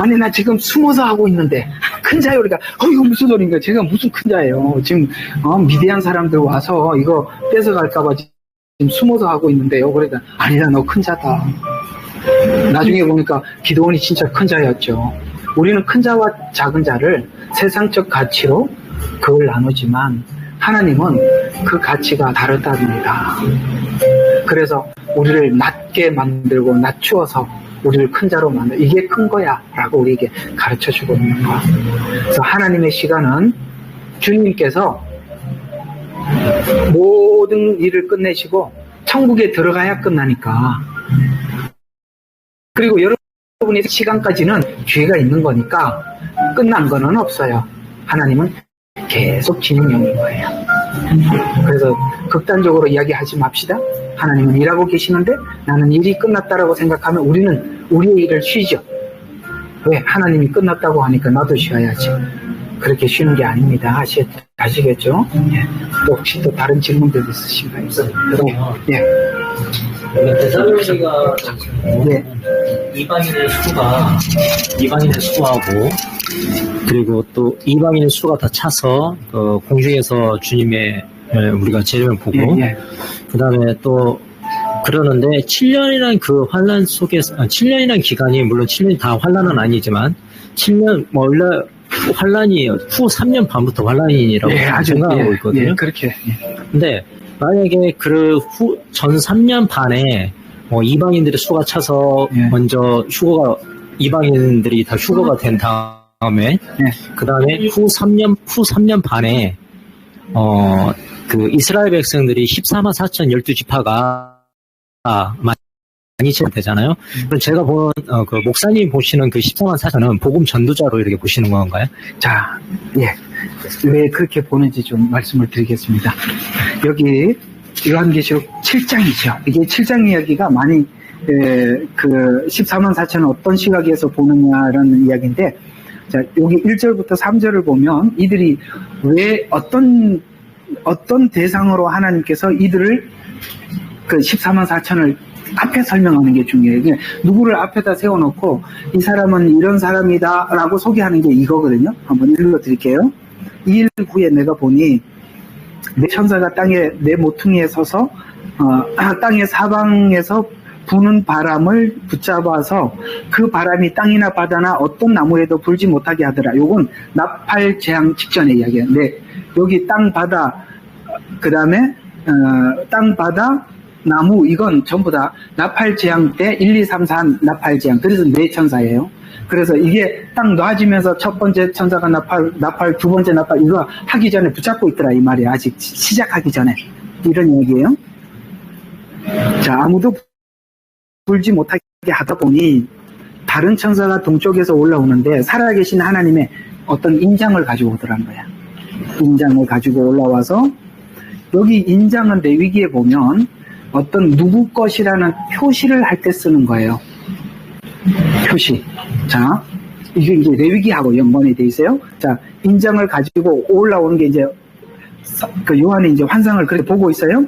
아니 나 지금 숨어서 하고 있는데 큰 자요 그러니까 이거 무슨 소리인가? 제가 무슨 큰 자예요. 지금 미대한 사람들 와서 이거 뺏어갈까봐 지금 숨어서 하고 있는데요. 그러니까 아니다, 너 큰 자다. 나중에 보니까 기드온이 진짜 큰 자였죠. 우리는 큰 자와 작은 자를 세상적 가치로 그걸 나누지만 하나님은 그 가치가 다르답니다. 그래서 우리를 낮게 만들고 낮추어서 우리를 큰 자로 만들어, 이게 큰 거야 라고 우리에게 가르쳐주고 있는 거야. 그래서 하나님의 시간은 주님께서 모든 일을 끝내시고 천국에 들어가야 끝나니까, 그리고 여러분의 시간까지는 기회가 있는 거니까 끝난 거는 없어요. 하나님은 계속 진행형인 거예요. 그래서 극단적으로 이야기하지 맙시다. 하나님은 일하고 계시는데 나는 일이 끝났다라고 생각하면 우리는 우리의 일을 쉬죠. 왜? 하나님이 끝났다고 하니까 나도 쉬어야지. 그렇게 쉬는 게 아닙니다. 아시겠죠? 예. 또 혹시 또 다른 질문들 있으신가요? 예. 데살로니가 네. 이방인의 수하고, 그리고 또 이방인의 수가 다 차서 공중에서 주님의 우리가 재림을 보고, 예. 그 다음에 또 그러는데 7년이라는 그 환란 속에서, 7년이라는 기간이, 물론 7년이 다 환란은 아니지만 7년 원래 환란이 후 3년 반부터 환란이라고 생각하고 있거든요. 예, 그렇게. 근데 만약에 전 3년 반에 이방인들의 수가 차서 먼저 이방인들이 다 휴거가 된 다음에, 그 다음에 후 3년 반에 그 이스라엘 백성들이 14만 4천 12지파가 많이 되잖아요. 그럼 제가 본 그 목사님 보시는 그 14만 4천은 복음 전도자로 이렇게 보시는 건가요? 자, 예. 왜 그렇게 보는지 좀 말씀을 드리겠습니다. 여기 요한계시록 7장이죠. 이게 7장 이야기가 많이 그 14만 4천은 어떤 시각에서 보느냐라는 이야기인데, 자, 여기 1절부터 3절을 보면 이들이 왜 어떤 대상으로 하나님께서 이들을 그 14만 4천을 앞에 설명하는 게 중요해요. 누구를 앞에다 세워놓고 이 사람은 이런 사람이다 라고 소개하는 게 이거거든요. 한번 읽어드릴게요. 2일 후에 내가 보니 내 천사가 내 모퉁이에 서서 땅의 사방에서 부는 바람을 붙잡아서 그 바람이 땅이나 바다나 어떤 나무에도 불지 못하게 하더라. 요건 나팔 재앙 직전의 이야기예요. 네, 여기 땅, 바다, 그 다음에 땅, 바다, 나무, 이건 전부 다 나팔 재앙 때 1, 2, 3, 4 나팔 재앙. 그래서 네 천사예요. 그래서 이게 딱 놔지면서 첫 번째 천사가 나팔, 두 번째 나팔, 이거 하기 전에 붙잡고 있더라, 이 말이에요. 아직 시작하기 전에. 이런 얘기예요. 자, 아무도 불지 못하게 하다 보니 다른 천사가 동쪽에서 올라오는데 살아계신 하나님의 어떤 인장을 가지고 오더란 거야. 인장을 가지고 올라와서, 여기 인장은 레위기에 보면 어떤 누구 것이라는 표시를 할 때 쓰는 거예요. 표시. 자, 이게 이제 레위기하고 연관이 돼 있어요. 자, 인장을 가지고 올라오는 게 이제 그 요한이 이제 환상을 그렇게 보고 있어요.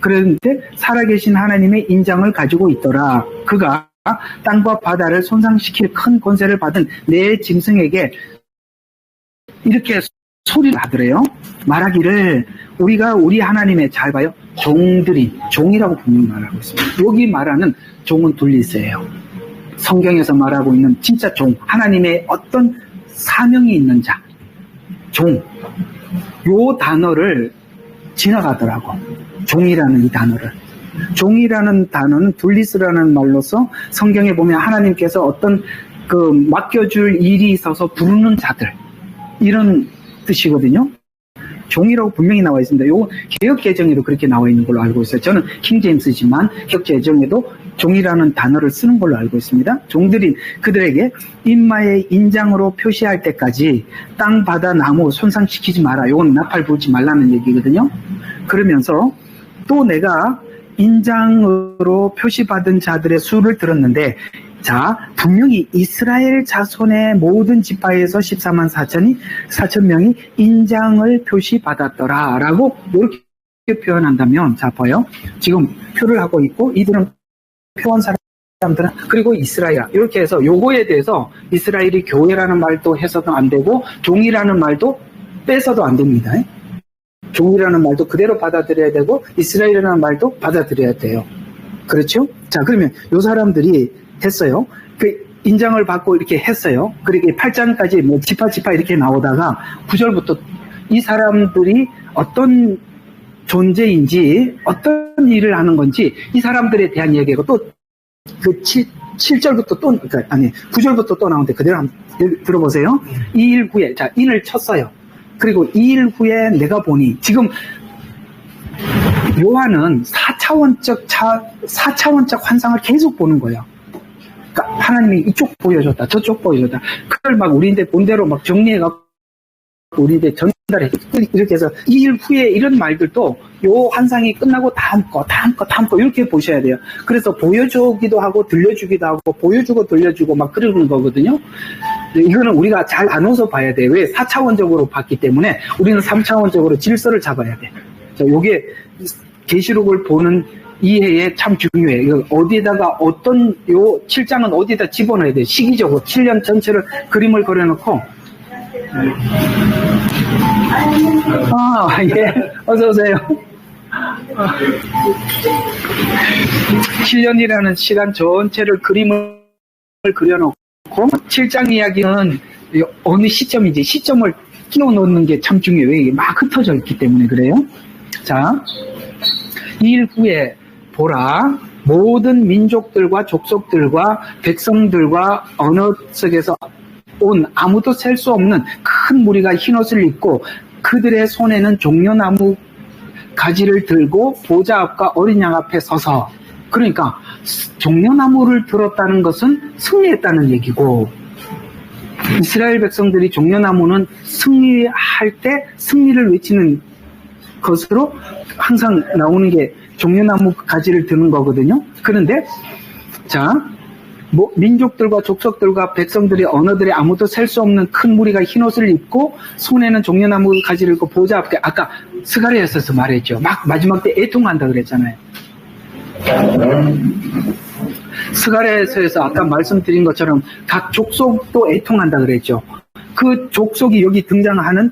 그런데 살아계신 하나님의 인장을 가지고 있더라. 그가 땅과 바다를 손상시킬 큰 권세를 받은 내 짐승에게 이렇게 소리를 하더래요. 말하기를 우리가 우리 하나님의, 잘 봐요, 종이라고 분명히 말하고 있습니다. 여기 말하는 종은 둘리스예요. 성경에서 말하고 있는 진짜 종, 하나님의 어떤 사명이 있는 자, 종, 요 단어를 지나가더라고. 종이라는 이 단어를. 종이라는 단어는 둘리스라는 말로서 성경에 보면 하나님께서 어떤 그 맡겨줄 일이 있어서 부르는 자들, 이런 뜻이거든요. 종이라고 분명히 나와 있습니다. 요거 개혁개정에도 그렇게 나와 있는 걸로 알고 있어요. 저는 킹제임스지만 개혁개정에도 종이라는 단어를 쓰는 걸로 알고 있습니다. 종들이 그들에게 인마의 인장으로 표시할 때까지 땅, 바다, 나무 손상시키지 마라. 요건 나팔 불지 말라는 얘기거든요. 그러면서 또 내가 인장으로 표시받은 자들의 수를 들었는데, 자, 분명히 이스라엘 자손의 모든 지파에서 14만 4천 명이 인장을 표시받았더라 라고 이렇게 표현한다면, 자, 봐요. 지금 표를 하고 있고, 이들은 표한 사람들은, 그리고 이스라엘, 이렇게 해서 요거에 대해서 이스라엘이 교회라는 말도 해서도 안 되고, 종이라는 말도 빼서도 안 됩니다. 종이라는 말도 그대로 받아들여야 되고, 이스라엘이라는 말도 받아들여야 돼요. 그렇죠? 자, 그러면 요 사람들이 했어요. 그 인장을 받고 이렇게 했어요. 그리고 8장까지 뭐 지파 이렇게 나오다가 9절부터 이 사람들이 어떤 존재인지 어떤 일을 하는 건지 이 사람들에 대한 얘기고 또 그 7절부터 또 그러니까 아니 9절부터 또 나오는데 그대로 한번 들어보세요. 2일 후에 자 인을 쳤어요. 그리고 2일 후에 내가 보니 지금 요한은 4차원적 환상을 계속 보는 거예요. 그러니까 하나님이 이쪽 보여줬다, 저쪽 보여줬다. 그걸 막 우리한테 본대로 막 정리해갖고 우리한테 전달해. 이렇게 해서 2일 후에 이런 말들도 요 환상이 끝나고 다음 거 이렇게 보셔야 돼요. 그래서 보여주기도 하고 들려주기도 하고 보여주고 들려주고 막 그러는 거거든요. 이거는 우리가 잘 나눠서 봐야 돼. 왜? 4차원적으로 봤기 때문에 우리는 3차원적으로 질서를 잡아야 돼. 자, 요게 계시록을 보는 이해에 참 중요해. 이거 어디에다가 어떤 요 7장은 어디다 집어넣어야 돼. 시기적으로 7년 전체를 그림을 그려놓고. 예. 어서 오세요. 7년이라는 시간 전체를 그림을 그려놓고 7장 이야기는 어느 시점인지 시점을 끼워 넣는 게 참 중요해요. 이게 막 흩어져 있기 때문에 그래요. 자, 2일 후에 보라, 모든 민족들과 족속들과 백성들과 언어 속에서 온 아무도 셀 수 없는 큰 무리가 흰옷을 입고 그들의 손에는 종려나무 가지를 들고 보좌 앞과 어린 양 앞에 서서, 그러니까 종려나무를 들었다는 것은 승리했다는 얘기고, 이스라엘 백성들이 종려나무는 승리할 때 승리를 외치는 것으로 항상 나오는 게 종려나무 가지를 드는 거거든요. 그런데 자, 뭐 민족들과 족속들과 백성들이 언어들이 아무도 셀 수 없는 큰 무리가 흰옷을 입고 손에는 종려나무 가지를 입고 보좌 앞에, 아까 스가랴서에서 말했죠. 막 마지막 때 애통한다 그랬잖아요. 스가랴서에서 아까 말씀드린 것처럼 각 족속도 애통한다 그랬죠. 그 족속이 여기 등장하는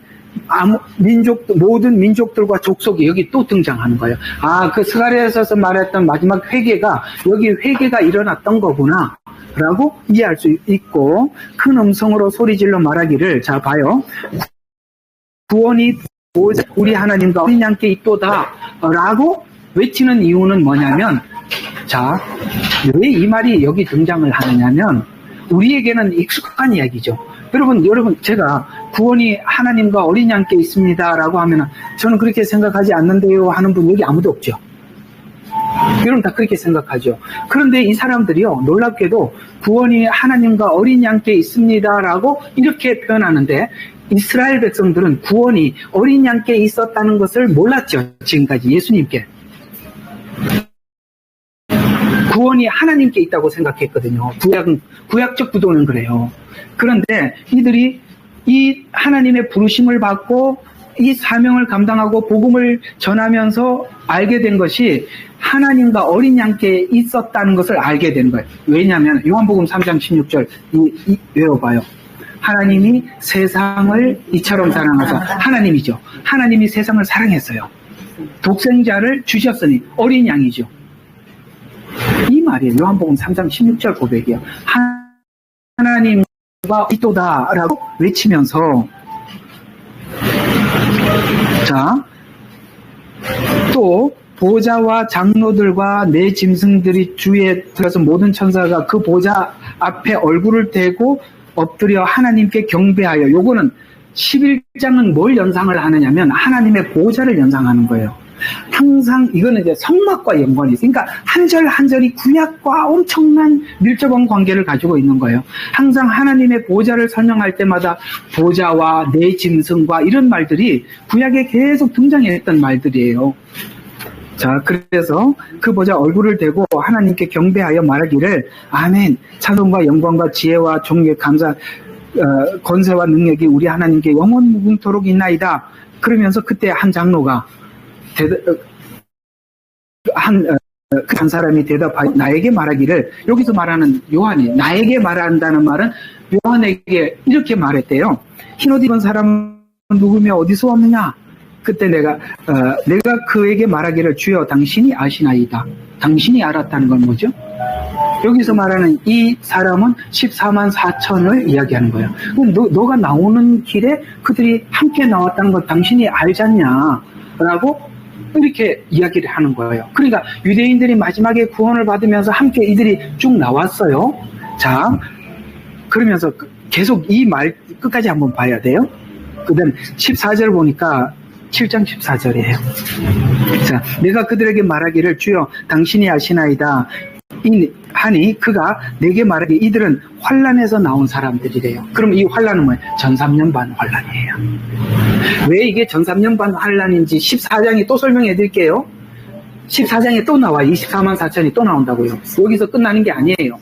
모든 민족들과 족속이 여기 또 등장하는 거예요. 아, 그 스가랴서에서 말했던 마지막 회개가 여기 회개가 일어났던 거구나 라고 이해할 수 있고, 큰 음성으로 소리질러 말하기를, 자 봐요, 구원이 우리 하나님과 어린 양께 있도다 라고 외치는 이유는 뭐냐면, 자, 왜 이 말이 여기 등장을 하느냐면 우리에게는 익숙한 이야기죠. 여러분, 제가 구원이 하나님과 어린 양께 있습니다 라고 하면 저는 그렇게 생각하지 않는데요 하는 분 여기 아무도 없죠. 여러분 다 그렇게 생각하죠. 그런데 이 사람들이요, 놀랍게도 구원이 하나님과 어린 양께 있습니다 라고 이렇게 표현하는데, 이스라엘 백성들은 구원이 어린 양께 있었다는 것을 몰랐죠. 지금까지 예수님께. 구원이 하나님께 있다고 생각했거든요. 구약적 구도는 그래요. 그런데 이들이 이 하나님의 부르심을 받고 이 사명을 감당하고 복음을 전하면서 알게 된 것이 하나님과 어린 양께 있었다는 것을 알게 된 거예요. 왜냐하면 요한복음 3장 16절 외워봐요. 하나님이 세상을 이처럼 사랑하사, 하나님이죠. 하나님이 세상을 사랑했어요. 독생자를 주셨으니 어린 양이죠. 이 말이에요. 요한복음 3장 16절 고백이에요. 하나님과 있도다 라고 외치면서, 자, 또 보좌와 장로들과 내 짐승들이 주에 들어서 모든 천사가 그 보좌 앞에 얼굴을 대고 엎드려 하나님께 경배하여, 요거는 11장은 뭘 연상을 하느냐면 하나님의 보좌를 연상하는 거예요. 항상 이거는 이제 성막과 연관이 있어요. 그러니까 한 절 한 절이 구약과 엄청난 밀접한 관계를 가지고 있는 거예요. 항상 하나님의 보좌를 설명할 때마다 보좌와 내 짐승과 이런 말들이 구약에 계속 등장했던 말들이에요. 자, 그래서 그 보좌 얼굴을 대고 하나님께 경배하여 말하기를 아멘, 찬송과 영광과 지혜와 존귀 감사 권세와 능력이 우리 하나님께 영원 무궁토록 있나이다. 그러면서 그때 한 장로가 한 사람이 대답하여 나에게 말하기를, 여기서 말하는 요한이 나에게 말한다는 말은 요한에게 이렇게 말했대요. 흰옷 입은 사람은 누구며 어디서 왔느냐? 그때 내가 그에게 말하기를 주여 당신이 아시나이다. 당신이 알았다는 건 뭐죠? 여기서 말하는 이 사람은 14만 4천을 이야기하는 거예요. 그럼 너가 나오는 길에 그들이 함께 나왔다는 건 당신이 알잖냐? 라고 이렇게 이야기를 하는 거예요. 그러니까 유대인들이 마지막에 구원을 받으면서 함께 이들이 쭉 나왔어요. 자, 그러면서 계속 이 말 끝까지 한번 봐야 돼요. 그 다음 14절 보니까 7장 14절이에요. 자, 내가 그들에게 말하기를 주여 당신이 아시나이다 하니 그가 내게 말하기 이들은 환란에서 나온 사람들이래요. 그럼 이 환란은 뭐예요? 전 3년 반 환란이에요. 왜 이게 전 3년 반 환란인지 14장이 또 설명해 드릴게요. 14장에 또 나와. 24만 4천이 또 나온다고요. 여기서 끝나는 게 아니에요.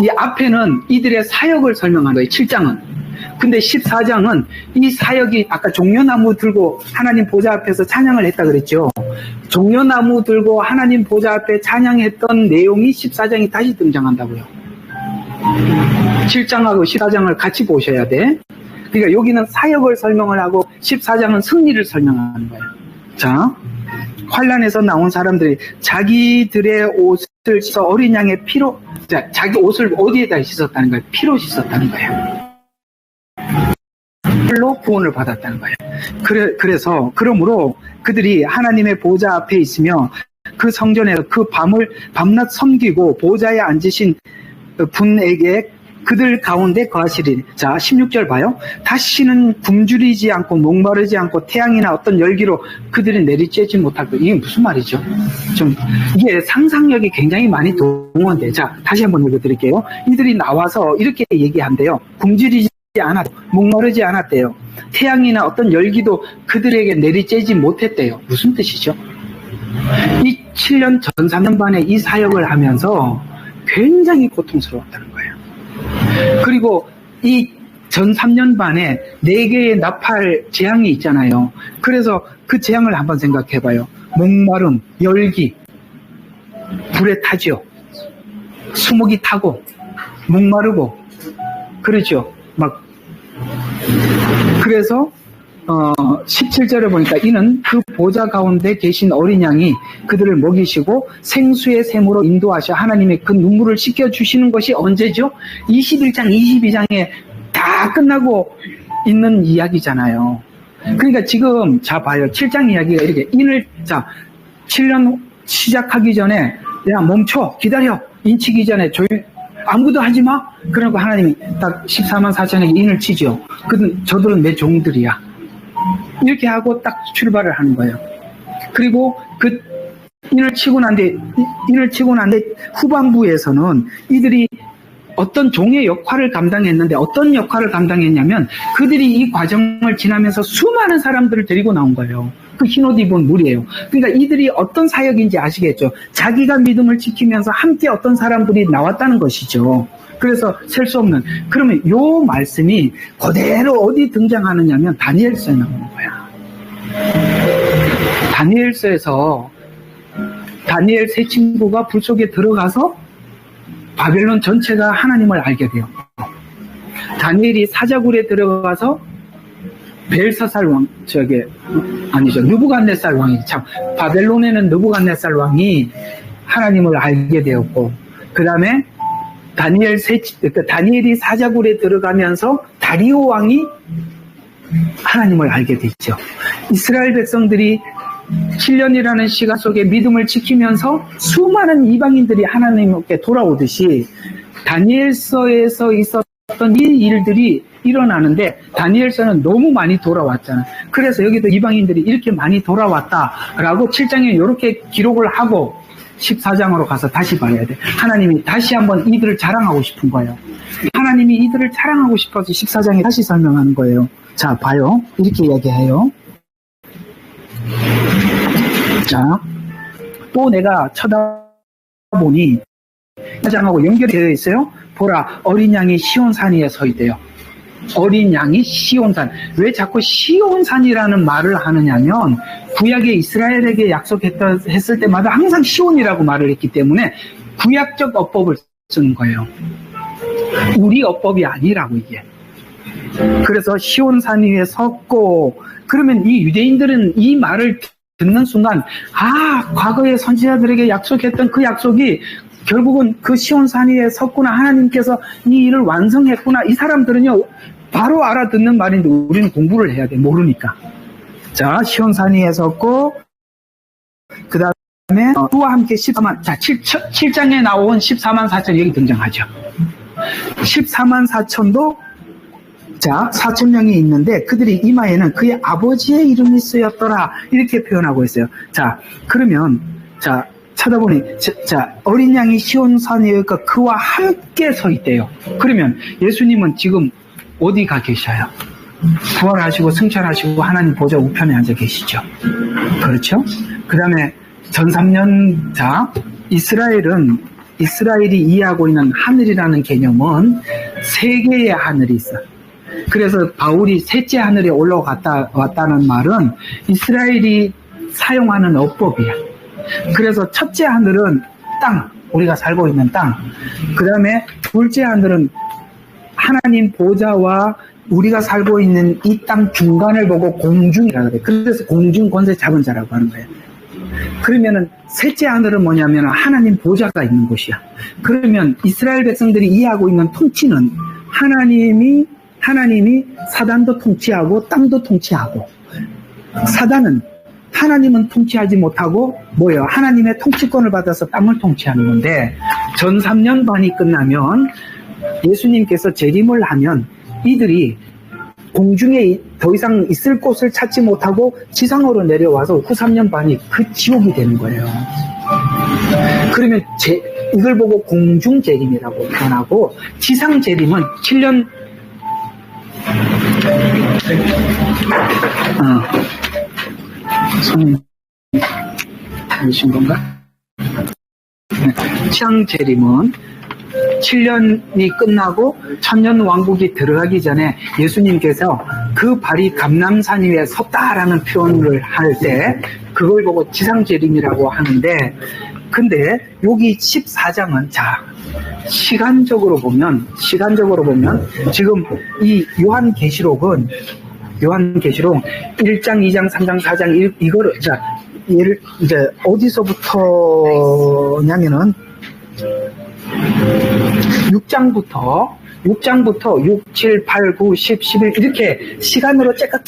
이 앞에는 이들의 사역을 설명한 거예요. 7장은. 근데 14장은 이 사역이 아까 종려나무 들고 하나님 보좌 앞에서 찬양을 했다 그랬죠. 종려나무 들고 하나님 보좌 앞에 찬양했던 내용이 14장이 다시 등장한다고요. 7장하고 14장을 같이 보셔야 돼. 그러니까 여기는 사역을 설명을 하고 14장은 승리를 설명하는 거예요. 자, 환란에서 나온 사람들이 자기들의 옷을 씻어 어린 양의 피로, 자기 옷을 어디에다 씻었다는 거예요? 피로 씻었다는 거예요. 로 구원을 받았다는 거예요. 그래서 그러므로 그들이 하나님의 보좌 앞에 있으며 그 성전에서 그 밤낮 섬기고 보좌에 앉으신 분에게 그들 가운데 거하시리니. 자, 16절 봐요. 다시는 굶주리지 않고 목마르지 않고 태양이나 어떤 열기로 그들이 내리쬐지 못할 것. 이게 무슨 말이죠? 좀 이게 상상력이 굉장히 많이 동원돼. 자, 다시 한번 읽어드릴게요. 이들이 나와서 이렇게 얘기한대요. 굶주리지 않았, 목마르지 않았대요. 태양이나 어떤 열기도 그들에게 내리쬐지 못했대요. 무슨 뜻이죠? 이 7년 전 3년 반에 이 사역을 하면서 굉장히 고통스러웠다는 거예요. 그리고 이 전 3년 반에 4개의 나팔 재앙이 있잖아요. 그래서 그 재앙을 한번 생각해 봐요. 목마름, 열기, 불에 타죠. 수목이 타고 목마르고 그러죠. 막 그래서 17절에 보니까 이는 그 보좌 가운데 계신 어린 양이 그들을 먹이시고 생수의 샘으로 인도하셔 하나님의 그 눈물을 씻겨주시는 것이 언제죠? 21장, 22장에 다 끝나고 있는 이야기잖아요. 그러니까 지금 자 봐요. 7장 이야기가 이렇게 7년 시작하기 전에 야 멈춰 기다려 인치기 전에 아무도 하지 마. 그러고 하나님이 딱 14만 4천에게 인을 치죠. 저들은 내 종들이야. 이렇게 하고 딱 출발을 하는 거예요. 그리고 그 인을 치고 난 뒤 후반부에서는 이들이 어떤 종의 역할을 감당했는데 어떤 역할을 감당했냐면 그들이 이 과정을 지나면서 수많은 사람들을 데리고 나온 거예요. 그 흰옷 입은 무리예요. 그러니까 이들이 어떤 사역인지 아시겠죠? 자기가 믿음을 지키면서 함께 어떤 사람들이 나왔다는 것이죠. 그래서 셀 수 없는. 그러면 요 말씀이 그대로 어디 등장하느냐면 다니엘서에 나오는 거야. 다니엘서에서 다니엘 세 친구가 불 속에 들어가서 바벨론 전체가 하나님을 알게 돼요. 다니엘이 사자굴에 들어가서 벨사살 왕, 느부갓네살 왕이, 바벨론에는 느부갓네살 왕이 하나님을 알게 되었고, 그 다음에 다니엘이 사자굴에 들어가면서 다리오 왕이 하나님을 알게 됐죠. 이스라엘 백성들이 7년이라는 시간 속에 믿음을 지키면서 수많은 이방인들이 하나님께 돌아오듯이 다니엘서에서 있었던 이 일들이 일어나는데 다니엘서는 너무 많이 돌아왔잖아. 그래서 여기도 이방인들이 이렇게 많이 돌아왔다라고 7장에 이렇게 기록을 하고 14장으로 가서 다시 봐야 돼. 하나님이 다시 한번 이들을 자랑하고 싶은 거예요. 하나님이 이들을 자랑하고 싶어서 14장에 다시 설명하는 거예요. 자, 봐요. 이렇게 이야기해요. 자, 또 내가 쳐다보니 14장하고 연결이 되어 있어요. 보라, 어린 양이 시온산 위에 서 있대요. 어린 양이 시온산. 왜 자꾸 시온산이라는 말을 하느냐면 구약의 이스라엘에게 약속했을 때마다 항상 시온이라고 말을 했기 때문에 구약적 어법을 쓰는 거예요. 우리 어법이 아니라고 이게. 그래서 시온산 위에 섰고, 그러면 이 유대인들은 이 말을 듣는 순간 과거의 선지자들에게 약속했던 그 약속이 결국은 그 시온산 위에 섰구나, 하나님께서 이 일을 완성했구나. 이 사람들은요 바로 알아듣는 말인데 우리는 공부를 해야 돼, 모르니까. 자, 시온산 위에 섰고, 그 다음에 그와 함께 14만, 자, 7장에 나온 14만 4천 여기 등장하죠. 14만 4천도 자, 4,000명이 있는데 그들이 이마에는 그의 아버지의 이름이 쓰였더라, 이렇게 표현하고 있어요. 자, 그러면 자, 쳐다보니 자, 어린 양이 시온산에 그와 함께 서 있대요. 그러면 예수님은 지금 어디 가 계셔요? 부활하시고 승천하시고 하나님 보좌 우편에 앉아 계시죠. 그렇죠? 그 다음에 전3년 자, 이스라엘이 이해하고 있는 하늘이라는 개념은 세 개의 하늘이 있어. 그래서 바울이 셋째 하늘에 왔다는 말은 이스라엘이 사용하는 어법이야. 그래서 첫째 하늘은 땅, 우리가 살고 있는 땅. 그 다음에 둘째 하늘은 하나님 보좌와 우리가 살고 있는 이 땅 중간을 보고 공중이라고 그래. 그래서 공중 권세 잡은 자라고 하는 거예요. 그러면은 셋째 하늘은 뭐냐면 하나님 보좌가 있는 곳이야. 그러면 이스라엘 백성들이 이해하고 있는 통치는 하나님이 사단도 통치하고 땅도 통치하고, 하나님은 통치하지 못하고 뭐예요? 하나님의 통치권을 받아서 땅을 통치하는 건데, 전 3년반이 끝나면 예수님께서 재림을 하면 이들이 공중에 더 이상 있을 곳을 찾지 못하고 지상으로 내려와서 후 3년반이 그 지옥이 되는 거예요. 그러면 이걸 보고 공중 재림이라고 표현하고, 지상 재림은 7년 손님 보신 건가? 지상 재림은 7년이 끝나고 천년 왕국이 들어가기 전에 예수님께서 그 발이 감람산 위에 섰다라는 표현을 할 때 그걸 보고 지상재림이라고 하는데, 근데 여기 14장은 자, 시간적으로 보면 지금 이 요한계시록 1장, 2장, 3장, 4장 이거를 자, 얘를 이제 어디서부터냐면은 6장부터 6, 7, 8, 9, 10, 11 이렇게 시간으로 째깍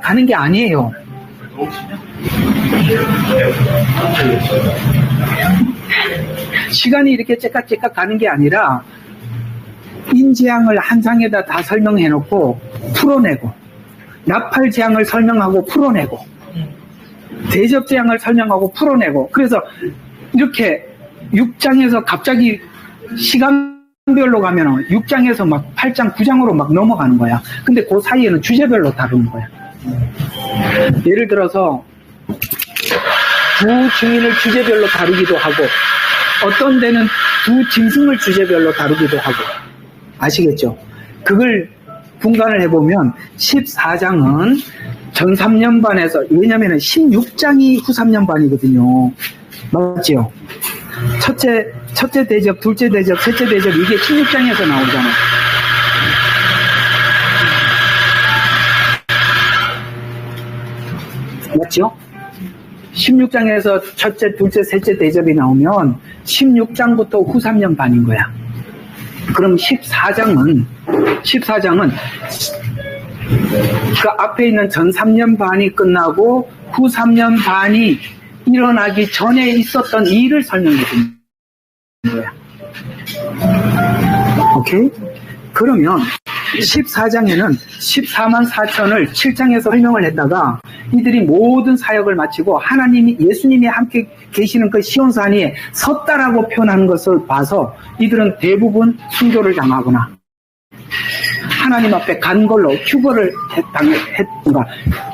가는 게 아니에요. 시간이 이렇게 째깍 가는 게 아니라 인재앙을 한 장에다 다 설명해놓고 풀어내고, 나팔재앙을 설명하고 풀어내고, 대접재앙을 설명하고 풀어내고, 그래서 이렇게 6장에서 갑자기 시간별로 가면 6장에서 막 8장, 9장으로 막 넘어가는 거야. 근데 그 사이에는 주제별로 다루는 거야. 예를 들어서 두 증인을 주제별로 다루기도 하고, 어떤 데는 두 짐승을 주제별로 다루기도 하고, 아시겠죠? 그걸 분간을 해보면 14장은 전 3년반에서, 왜냐면 16장이 후 3년반이거든요. 맞죠? 첫째 대접, 둘째 대접, 셋째 대접, 이게 16장에서 나오잖아. 맞죠? 16장에서 첫째, 둘째, 셋째 대접이 나오면 16장부터 후 3년 반인 거야. 그럼 14장은 그 앞에 있는 전 3년 반이 끝나고 후 3년 반이 일어나기 전에 있었던 일을 설명해 주는 거야. 오케이? 그러면 14장에는 14만 4천을 7장에서 설명을 했다가 이들이 모든 사역을 마치고 예수님이 함께 계시는 그 시온산 위에 섰다라고 표현하는 것을 봐서 이들은 대부분 순교를 당하거나 하나님 앞에 간 걸로 휴거를 했던가,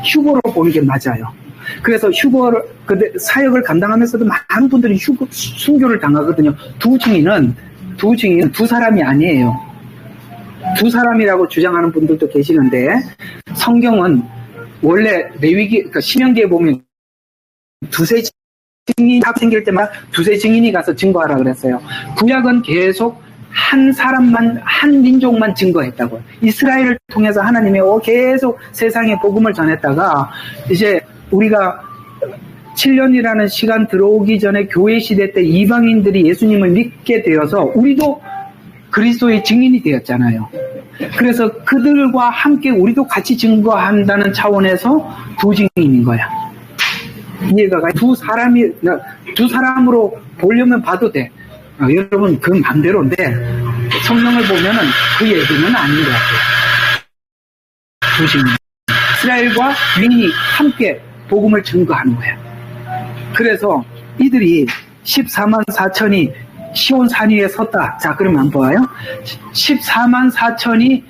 휴거로 보는 게 맞아요. 그래서 사역을 감당하면서도 많은 분들이 순교를 당하거든요. 두 증인은 두 사람이 아니에요. 두 사람이라고 주장하는 분들도 계시는데, 성경은 원래 그러니까 신명기에 보면 두세 증인이 생길 때마다 두세 증인이 가서 증거하라 그랬어요. 구약은 계속 한 사람만, 한 민족만 증거했다고요. 이스라엘을 통해서 하나님이 계속 세상에 복음을 전했다가, 이제 우리가 7년이라는 시간 들어오기 전에 교회 시대 때 이방인들이 예수님을 믿게 되어서 우리도 그리스도의 증인이 되었잖아요. 그래서 그들과 함께 우리도 같이 증거한다는 차원에서 두 증인인 거야. 이해가 가요? 두 사람으로 보려면 봐도 돼. 여러분, 그 맘대로인데, 성경을 보면은 그 얘기는 아닌 것 같아요. 두 증인. 이스라엘과 유인이 함께 복음을 증거하는 거야. 그래서 이들이 14만 4천이 시온산 위에 섰다. 자, 그러면 한번 봐요. 14만 4천이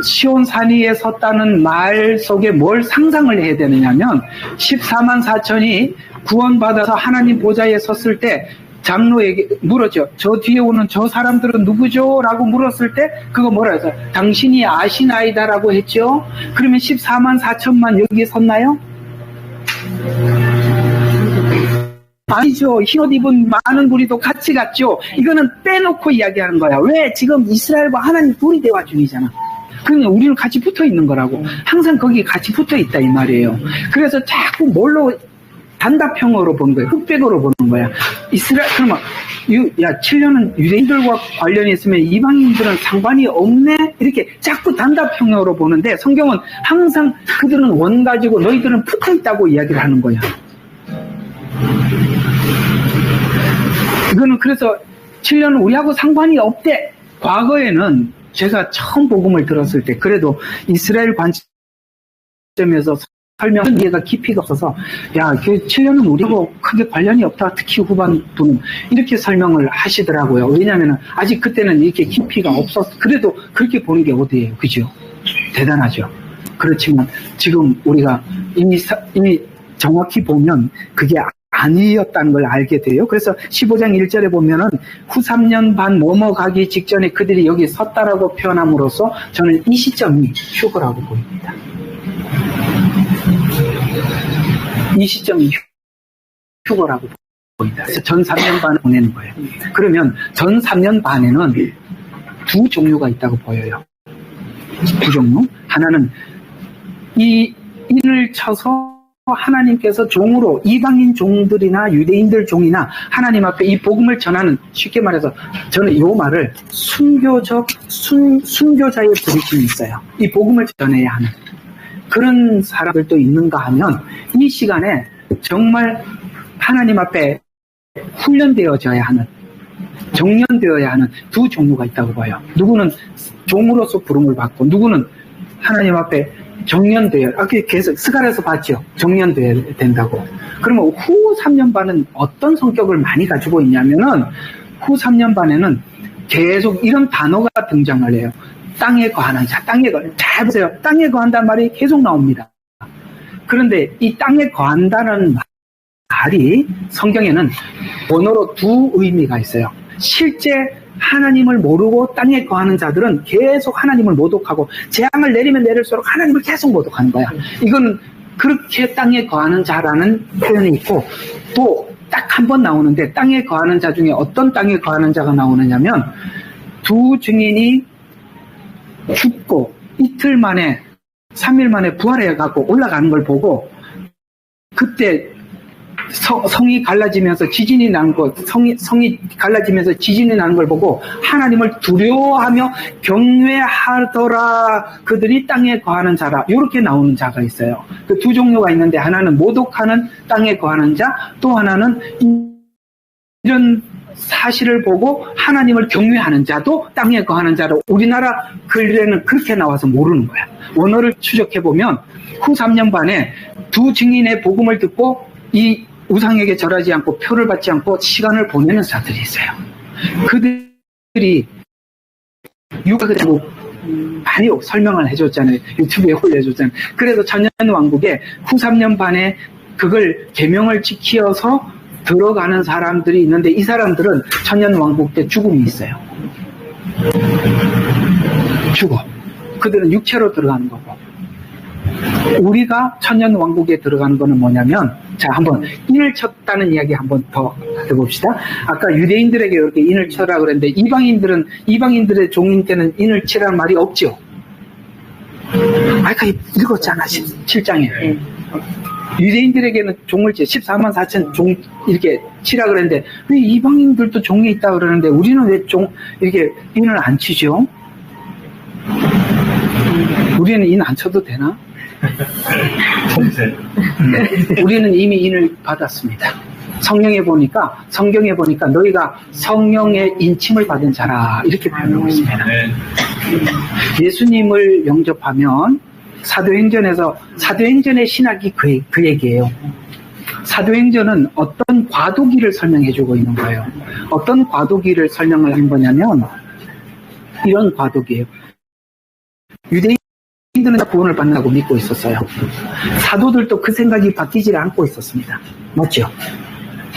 시온산 위에 섰다는 말 속에 뭘 상상을 해야 되느냐면, 14만 4천이 구원받아서 하나님 보좌에 섰을 때 장로에게 물었죠. 저 뒤에 오는 저 사람들은 누구죠? 라고 물었을 때 그거 뭐라 해서 당신이 아시나이다 라고 했죠. 그러면 14만 4천만 여기에 섰나요? 아니죠. 흰옷 입은 많은 무리도 같이 갔죠. 이거는 빼놓고 이야기하는 거야. 왜? 지금 이스라엘과 하나님 둘이 대화 중이잖아. 그러니까 우리는 같이 붙어 있는 거라고. 항상 거기 같이 붙어 있다 이 말이에요. 그래서 자꾸 뭘로 단답형으로 보는 거야. 흑백으로 보는 거야. 그러면 7년은 유대인들과 관련이 있으면 이방인들은 상관이 없네? 이렇게 자꾸 단답형으로 보는데, 성경은 항상 그들은 원 가지고 너희들은 붙어 있다고 이야기를 하는 거야. 이거는 그래서 7년은 우리하고 상관이 없대. 과거에는 제가 처음 복음을 들었을 때 그래도 이스라엘 관점에서 설명은 이해가 깊이가 없어서, 그 7년은 우리하고 크게 관련이 없다. 특히 후반부는 이렇게 설명을 하시더라고요. 왜냐하면 아직 그때는 이렇게 깊이가 없었어. 그래도 그렇게 보는 게 어디예요, 그죠? 대단하죠. 그렇지만 지금 우리가 이미 정확히 보면 그게 아니었다는 걸 알게 돼요. 그래서 15장 1절에 보면은 후 3년 반 넘어가기 직전에 그들이 여기 섰다라고 표현함으로써 저는 이 시점이 휴거라고 보입니다. 이 시점이 휴거라고 보입니다. 그래서 전 3년 반을 보내는 거예요. 그러면 전 3년 반에는 두 종류가 있다고 보여요. 두 종류. 하나는 인을 쳐서 하나님께서 종으로 이방인 종들이나 유대인들 종이나 하나님 앞에 이 복음을 전하는, 쉽게 말해서 저는 이 말을 순교자의 부르심이 있어요. 이 복음을 전해야 하는 그런 사람들도 있는가 하면, 이 시간에 정말 하나님 앞에 훈련되어져야 하는, 정련되어야 하는 두 종류가 있다고 봐요. 누구는 종으로서 부름을 받고, 누구는 하나님 앞에 정년돼야, 계속 스가랴에서 봤죠. 정년돼야 된다고. 그러면 후 3년 반은 어떤 성격을 많이 가지고 있냐면은, 후 3년 반에는 계속 이런 단어가 등장을 해요. 땅에 거하는 자, 잘 보세요. 땅에 거한다는 말이 계속 나옵니다. 그런데 이 땅에 거한다는 말이 성경에는 번호로 두 의미가 있어요. 실제 하나님을 모르고 땅에 거하는 자들은 계속 하나님을 모독하고, 재앙을 내리면 내릴수록 하나님을 계속 모독하는 거야. 이건 그렇게 땅에 거하는 자라는 표현이 있고, 또 딱 한 번 나오는데, 땅에 거하는 자 중에 어떤 땅에 거하는 자가 나오느냐면, 두 증인이 죽고 이틀 만에, 3일 만에 부활해갖고 올라가는 걸 보고, 그때 성이 갈라지면서 지진이 난 것, 성이 갈라지면서 지진이 나는 걸 보고 하나님을 두려워하며 경외하더라. 그들이 땅에 거하는 자라. 이렇게 나오는 자가 있어요. 그 두 종류가 있는데, 하나는 모독하는 땅에 거하는 자, 또 하나는 이런 사실을 보고 하나님을 경외하는 자도 땅에 거하는 자도 우리나라 글에는 그렇게 나와서 모르는 거야. 원어를 추적해보면 후 3년 반에 두 증인의 복음을 듣고 이 우상에게 절하지 않고 표를 받지 않고 시간을 보내는 자들이 있어요. 그들이 육아그대로 많이 설명을 해줬잖아요. 유튜브에 올려줬잖아요. 그래서 천년왕국에 후 3년 반에 그걸 계명을 지키어서 들어가는 사람들이 있는데 이 사람들은 천년왕국 때 죽음이 있어요. 죽어. 그들은 육체로 들어가는 거고. 우리가 천년왕국에 들어가는 거는 뭐냐면, 자, 한번 인을 쳤다는 이야기 한번 더 해봅시다. 아까 유대인들에게 이렇게 인을 쳐라 그랬는데 이방인들의 종인 때는 인을 치라는 말이 없죠. 아까 읽었잖아, 7장에. 유대인들에게는 종을 치, 14만 4천 종 이렇게 치라 그랬는데 왜 이방인들도 종이 있다 그러는데 우리는 왜 이렇게 인을 안 치죠? 우리는 인 안 쳐도 되나? 우리는 이미 인을 받았습니다. 성경에 보니까 너희가 성령의 인침을 받은 자라 이렇게 표현하고 있습니다. 예수님을 영접하면 사도행전의 신학이 그 얘기예요. 사도행전은 어떤 과도기를 설명해주고 있는 거예요. 어떤 과도기를 설명을 한 거냐면 이런 과도기예요. 유대인들은 구원을 받는다고 믿고 있었어요. 사도들도 그 생각이 바뀌지 않고 있었습니다. 맞죠?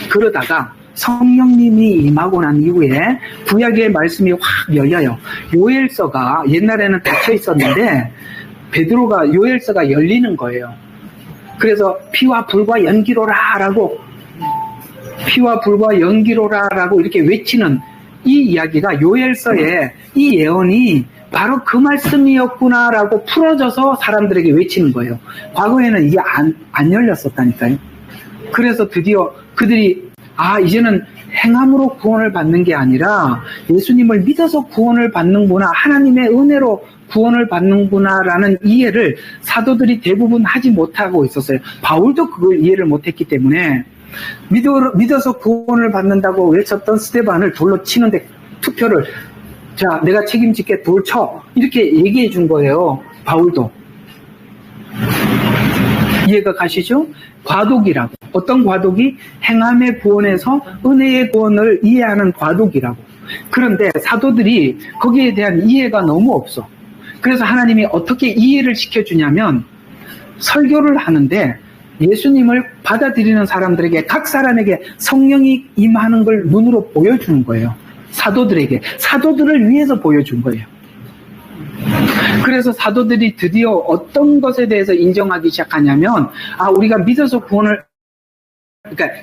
그러다가 성령님이 임하고 난 이후에 구약의 말씀이 확 열려요. 요엘서가 옛날에는 닫혀 있었는데 베드로가 요엘서가 열리는 거예요. 그래서 피와 불과 연기로라라고 이렇게 외치는 이 이야기가 요엘서에 이 예언이 바로 그 말씀이었구나라고 풀어져서 사람들에게 외치는 거예요. 과거에는 이게 안 열렸었다니까요. 그래서 드디어 그들이 이제는 행함으로 구원을 받는 게 아니라 예수님을 믿어서 구원을 받는구나, 하나님의 은혜로 구원을 받는구나라는 이해를 사도들이 대부분 하지 못하고 있었어요. 바울도 그걸 이해를 못했기 때문에 믿어서 구원을 받는다고 외쳤던 스데반을 돌로 치는데 투표를 자, 내가 책임질게 돌 쳐 이렇게 얘기해 준 거예요. 바울도. 이해가 가시죠? 과도기라고. 어떤 과도기? 행함의 구원에서 은혜의 구원을 이해하는 과도기라고. 그런데 사도들이 거기에 대한 이해가 너무 없어. 그래서 하나님이 어떻게 이해를 시켜주냐면 설교를 하는데 예수님을 받아들이는 사람들에게 각 사람에게 성령이 임하는 걸 눈으로 보여주는 거예요. 사도들을 위해서 보여준 거예요. 그래서 사도들이 드디어 어떤 것에 대해서 인정하기 시작하냐면 우리가 믿어서 구원을 그러니까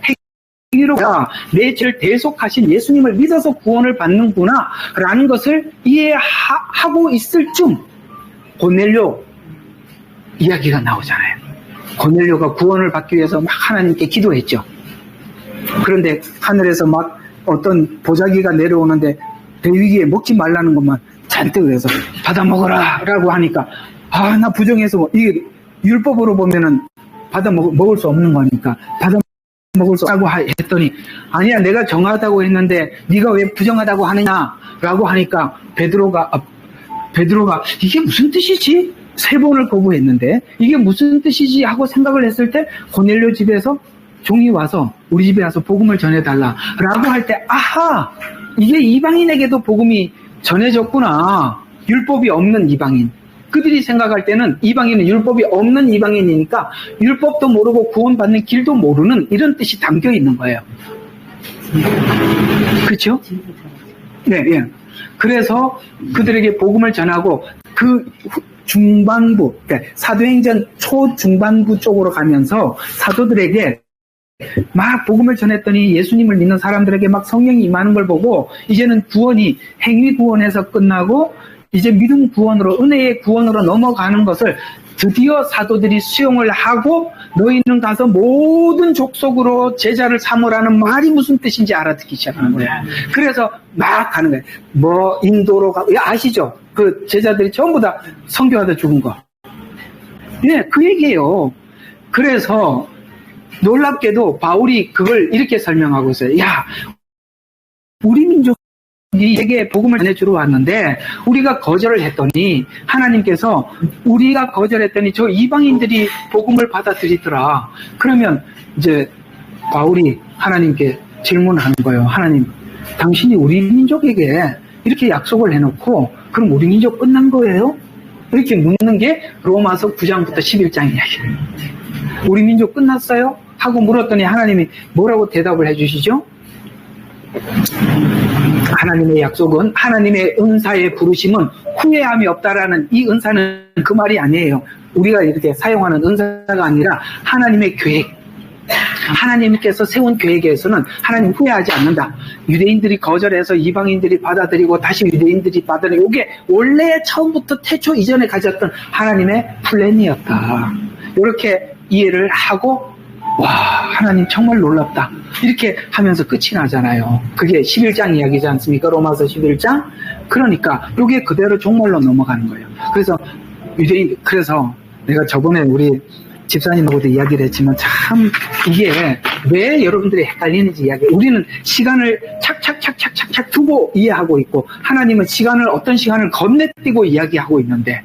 행위로가 내 죄를 대속하신 예수님을 믿어서 구원을 받는구나 라는 것을 이해하고 있을 쯤 고넬료 이야기가 나오잖아요. 고넬료가 구원을 받기 위해서 막 하나님께 기도했죠. 그런데 하늘에서 막 어떤 보자기가 내려오는데 배 위기에 먹지 말라는 것만 잔뜩 해서 받아 먹어라 라고 하니까 나 부정해서 이게 율법으로 보면은 받아 먹을 수 없는 거니까 받아 먹을 수 없다고 했더니 아니야 내가 정하다고 했는데 네가 왜 부정하다고 하느냐 라고 하니까 베드로가 이게 무슨 뜻이지? 3번을 거부했는데 이게 무슨 뜻이지 하고 생각을 했을 때 고넬료 집에서 종이 와서 우리 집에 와서 복음을 전해달라 라고 할 때 이게 이방인에게도 복음이 전해졌구나. 율법이 없는 이방인. 그들이 생각할 때는 이방인은 율법이 없는 이방인이니까 율법도 모르고 구원받는 길도 모르는 이런 뜻이 담겨 있는 거예요. 그렇죠? 네. 그래서 그들에게 복음을 전하고 그 중반부, 그러니까 사도행전 초중반부 쪽으로 가면서 사도들에게 막 복음을 전했더니 예수님을 믿는 사람들에게 막 성령이 임하는 걸 보고 이제는 구원이 행위 구원에서 끝나고 이제 믿음 구원으로 은혜의 구원으로 넘어가는 것을 드디어 사도들이 수용을 하고 너희는 가서 모든 족속으로 제자를 삼으라는 말이 무슨 뜻인지 알아듣기 시작하는 거예요. 그래서 막 가는 거예요. 인도로 아시죠? 그 제자들이 전부 다 선교하다 죽은 거. 그 얘기예요. 그래서 놀랍게도 바울이 그걸 이렇게 설명하고 있어요. 우리 민족이 세계에 복음을 전해주러 왔는데 우리가 거절을 했더니 하나님께서 우리가 거절했더니 저 이방인들이 복음을 받아들이더라. 그러면 이제 바울이 하나님께 질문하는 거예요. 하나님, 당신이 우리 민족에게 이렇게 약속을 해놓고 그럼 우리 민족 끝난 거예요? 이렇게 묻는 게 로마서 9장부터 11장 이야기예요. 우리 민족 끝났어요? 하고 물었더니 하나님이 뭐라고 대답을 해주시죠? 하나님의 약속은, 하나님의 은사의 부르심은 후회함이 없다라는 이 은사는 그 말이 아니에요. 우리가 이렇게 사용하는 은사가 아니라 하나님의 계획, 하나님께서 세운 계획에서는 하나님 후회하지 않는다. 유대인들이 거절해서 이방인들이 받아들이고 다시 유대인들이 받아들이고, 이게 원래 처음부터 태초 이전에 가졌던 하나님의 플랜이었다. 이렇게 이해를 하고, 와, 하나님 정말 놀랍다, 이렇게 하면서 끝이 나잖아요. 그게 11장 이야기지 않습니까? 로마서 11장. 그러니까 이게 그대로 종말로 넘어가는 거예요. 그래서 유대인, 그래서 내가 저번에 우리 집사님하고도 이야기를 했지만 참 이게 왜 여러분들이 헷갈리는지 이야기. 우리는 시간을 착착착착착착 두고 이해하고 있고, 하나님은 시간을, 어떤 시간을 건네뛰고 이야기하고 있는데,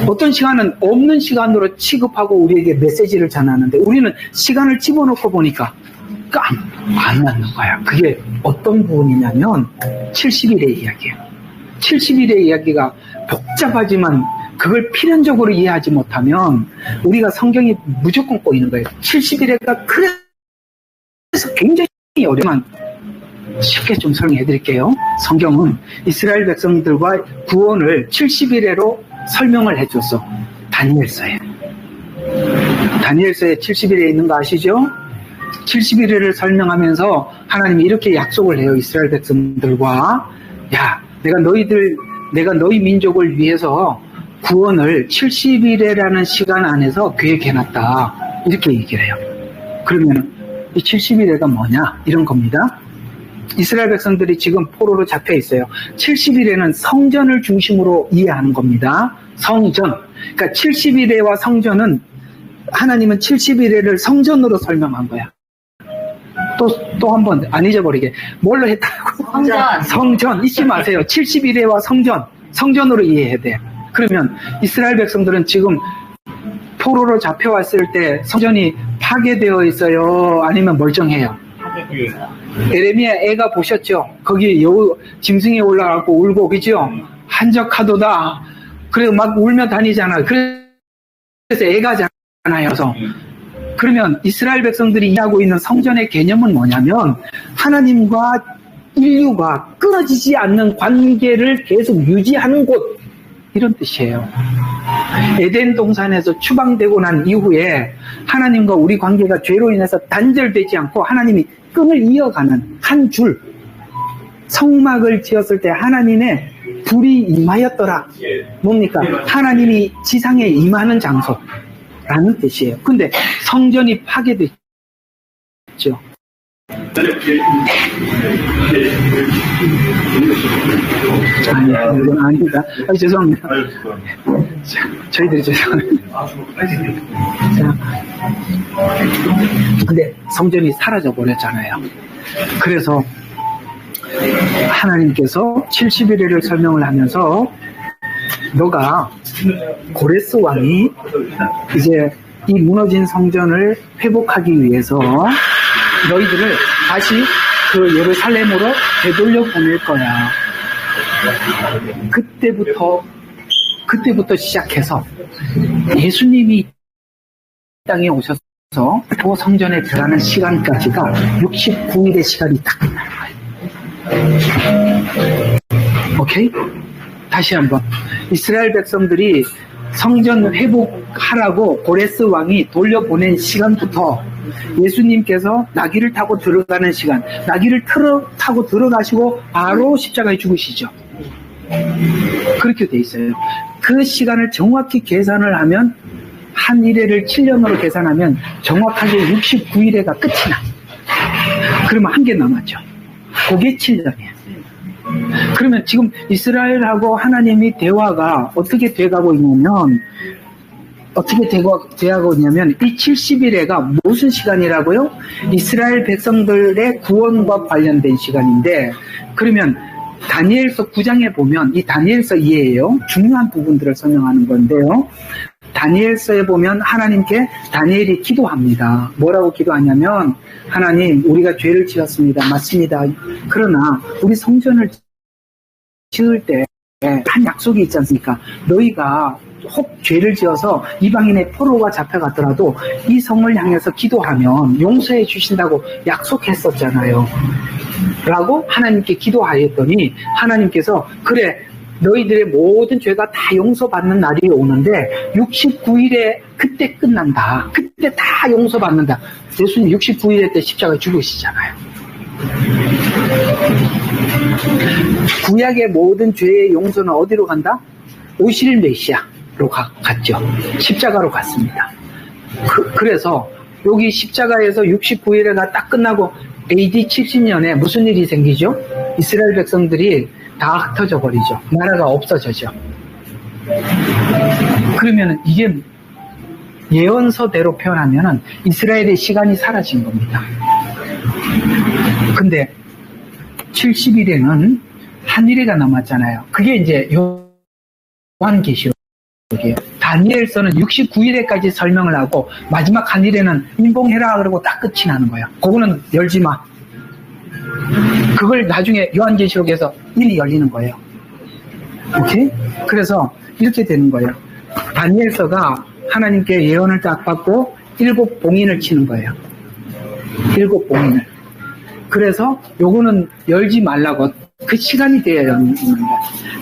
어떤 시간은 없는 시간으로 취급하고 우리에게 메시지를 전하는데, 우리는 시간을 집어넣고 보니까 안 맞는 거야. 그게 어떤 부분이냐면 70일의 이야기예요. 70일의 이야기가 복잡하지만 그걸 필연적으로 이해하지 못하면 우리가 성경이 무조건 꼬이는 거예요. 70일에가 그래서 굉장히 어려운, 쉽게 좀 설명해 드릴게요. 성경은 이스라엘 백성들과 구원을 70일에로 설명을 해줬어. 다니엘서에 70일에 있는 거 아시죠? 70일을 설명하면서 하나님이 이렇게 약속을 해요. 이스라엘 백성들과, 야, 내가 너희 민족을 위해서 구원을 70일이라는 시간 안에서 계획해놨다, 이렇게 얘기를 해요. 그러면 이 70일에가 뭐냐, 이런 겁니다. 이스라엘 백성들이 지금 포로로 잡혀 있어요. 70일에는 성전을 중심으로 이해하는 겁니다. 성전. 그러니까 70일에와 성전은, 하나님은 70일에를 성전으로 설명한 거야. 또 한 번 안 잊어버리게. 뭘로 했다고? 성전. 잊지 마세요. 70일에와 성전으로 이해해야 돼. 그러면 이스라엘 백성들은 지금 포로로 잡혀왔을 때 성전이 파괴되어 있어요? 아니면 멀쩡해요? 에레미야 애가 보셨죠? 거기 여우 짐승에 올라가고 울고, 그죠? 한적하도다. 그래서 막 울며 다니잖아. 그래서 애가잖아요. 그러면 이스라엘 백성들이 이해하고 있는 성전의 개념은 뭐냐면, 하나님과 인류가 끊어지지 않는 관계를 계속 유지하는 곳, 이런 뜻이에요. 에덴 동산에서 추방되고 난 이후에 하나님과 우리 관계가 죄로 인해서 단절되지 않고 하나님이 끈을 이어가는 한 줄, 성막을 지었을 때 하나님의 불이 임하였더라. 뭡니까? 하나님이 지상에 임하는 장소라는 뜻이에요. 근데 성전이 파괴됐죠. 이건 아니다. 죄송합니다. 저희들이 죄송합니다. 근데 성전이 사라져 버렸잖아요. 그래서 하나님께서 70일을 설명을 하면서, 너가, 고레스 왕이 이제 이 무너진 성전을 회복하기 위해서 너희들을 다시 그 예루살렘으로 되돌려 보낼 거야. 그때부터 시작해서 예수님이 땅에 오셔서 그 성전에 들어가는 시간까지가 69일의 시간이 딱 끝나는 거예요. 오케이? 다시 한번. 이스라엘 백성들이 성전 회복하라고 고레스 왕이 돌려보낸 시간부터 예수님께서 나귀를 타고 들어가는 시간, 나귀를 타고 들어가시고 바로 십자가에 죽으시죠. 그렇게 돼 있어요. 그 시간을 정확히 계산을 하면, 한 일회를 7년으로 계산하면 정확하게 69일회가 끝이 나. 그러면 한 개 남았죠. 그게 7년이에요. 그러면 지금 이스라엘하고 하나님의 대화가 어떻게 돼가고 있냐면, 어떻게 되어가고 있냐면 이 70일에가 무슨 시간이라고요? 이스라엘 백성들의 구원과 관련된 시간인데, 그러면 다니엘서 9장에 보면 이 다니엘서 2예요. 중요한 부분들을 설명하는 건데요. 다니엘서에 보면 하나님께 다니엘이 기도합니다. 뭐라고 기도하냐면, 하나님, 우리가 죄를 지었습니다. 맞습니다. 그러나 우리 성전을 지을 때 한 약속이 있지 않습니까? 너희가 혹 죄를 지어서 이방인의 포로가 잡혀갔더라도 이 성을 향해서 기도하면 용서해 주신다고 약속했었잖아요. 라고 하나님께 기도하였더니 하나님께서 그래, 너희들의 모든 죄가 다 용서받는 날이 오는데 69일에 그때 끝난다. 그때 다 용서받는다. 예수님 69일에 때 십자가에 죽으시잖아요. 구약의 모든 죄의 용서는 어디로 간다? 오실 메시아로 갔죠. 십자가로 갔습니다. 그래서 여기 십자가에서 69일에가 딱 끝나고 AD 70년에 무슨 일이 생기죠? 이스라엘 백성들이 다 흩어져 버리죠. 나라가 없어져죠. 그러면 이게 예언서대로 표현하면 이스라엘의 시간이 사라진 겁니다. 근데 70일에는 한일회가 남았잖아요. 그게 이제 요한계시록이에요. 다니엘서는 69일에까지 설명을 하고 마지막 한일회는 인봉해라 그러고 딱 끝이 나는 거예요. 그거는 열지 마. 그걸 나중에 요한계시록에서 일이 열리는 거예요. 오케이? 그래서 이렇게 되는 거예요. 다니엘서가 하나님께 예언을 딱 받고 7봉인을 치는 거예요. 7봉인을. 그래서 요거는 열지 말라고, 그 시간이 돼야 열는 거예요.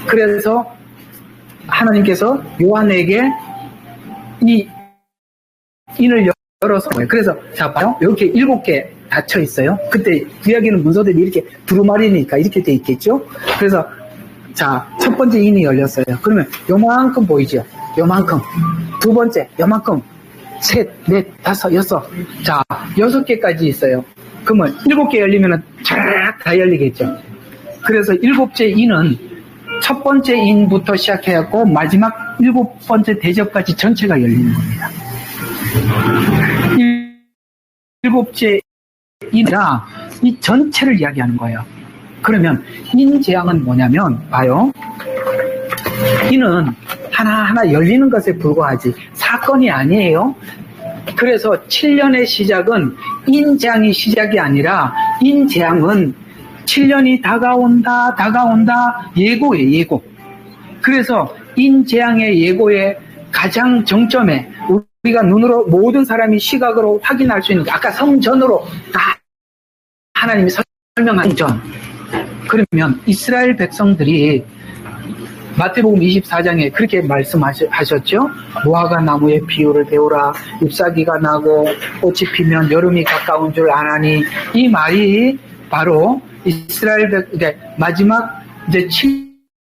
그래서 하나님께서 요한에게 이 인을 열어서, 그래서 자 봐요. 이렇게 7개 닫혀 있어요. 그때 구약에는 문서들이 이렇게 두루마리니까 이렇게 돼 있겠죠. 그래서 자, 첫 번째 인이 열렸어요. 그러면 요만큼 보이죠. 요만큼. 두 번째 요만큼. 셋, 넷, 다섯, 여섯. 자, 6개까지 있어요. 그러면 7개 열리면 쫙 다 열리겠죠. 그래서 7째 인은 첫 번째 인부터 시작해갖고 마지막 7번째 대접까지 전체가 열리는 겁니다. 7째 인이라 이 전체를 이야기하는 거예요. 그러면 인재앙은 뭐냐면, 봐요. 인은 하나하나 열리는 것에 불과하지 사건이 아니에요. 그래서 7년의 시작은 인재앙이 시작이 아니라 인재앙은 7년이 다가온다 예고예요. 예고. 그래서 인재앙의 예고의 가장 정점에 우리가 눈으로 모든 사람이 시각으로 확인할 수 있는, 아까 성전으로 다 하나님이 설명한 전. 그러면 이스라엘 백성들이 마태복음 24장에 그렇게 말씀하셨죠. 무화과 나무의 비유를 배우라. 잎사귀가 나고 꽃이 피면 여름이 가까운 줄 아나니, 이 말이 바로 이스라엘 마지막 이제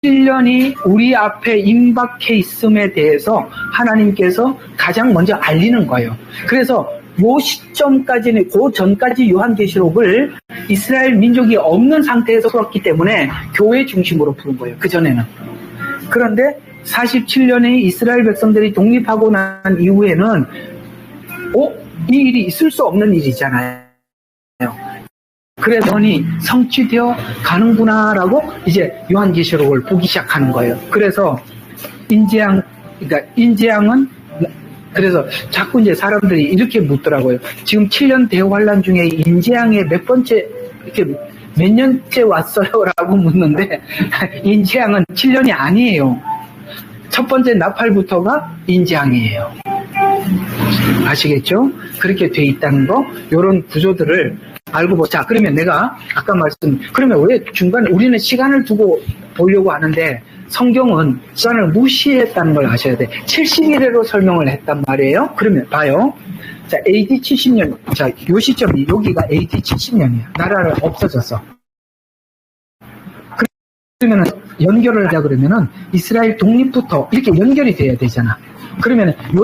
7년이 우리 앞에 임박해 있음에 대해서 하나님께서 가장 먼저 알리는 거예요. 그래서 요 시점까지는, 그 전까지 요한계시록을 이스라엘 민족이 없는 상태에서 풀었기 때문에 교회 중심으로 푸는 거예요. 그 전에는. 그런데 47년에 이스라엘 백성들이 독립하고 난 이후에는 이 일이 있을 수 없는 일이잖아요. 그래서 성취되어 가는구나라고 이제 요한계시록을 보기 시작하는 거예요. 그래서 인재앙은 그래서 자꾸 이제 사람들이 이렇게 묻더라고요. 지금 7년 대환란 중에 인재앙에 몇 번째, 이렇게 몇 년째 왔어요? 라고 묻는데, 인재앙은 7년이 아니에요. 첫 번째 나팔부터가 인재앙이에요. 아시겠죠? 그렇게 돼 있다는 거, 요런 구조들을 알고 보자. 그러면 내가 아까 그러면 왜 중간에 우리는 시간을 두고 보려고 하는데, 성경은 시간을 무시했다는 걸 아셔야 돼. 70일로 설명을 했단 말이에요. 그러면 봐요. 자, AD 70년. 자, 요 시점이 여기가 AD 70년이야. 나라를 없어졌어. 그러면 연결을 하자 그러면은 이스라엘 독립부터 이렇게 연결이 돼야 되잖아. 그러면 요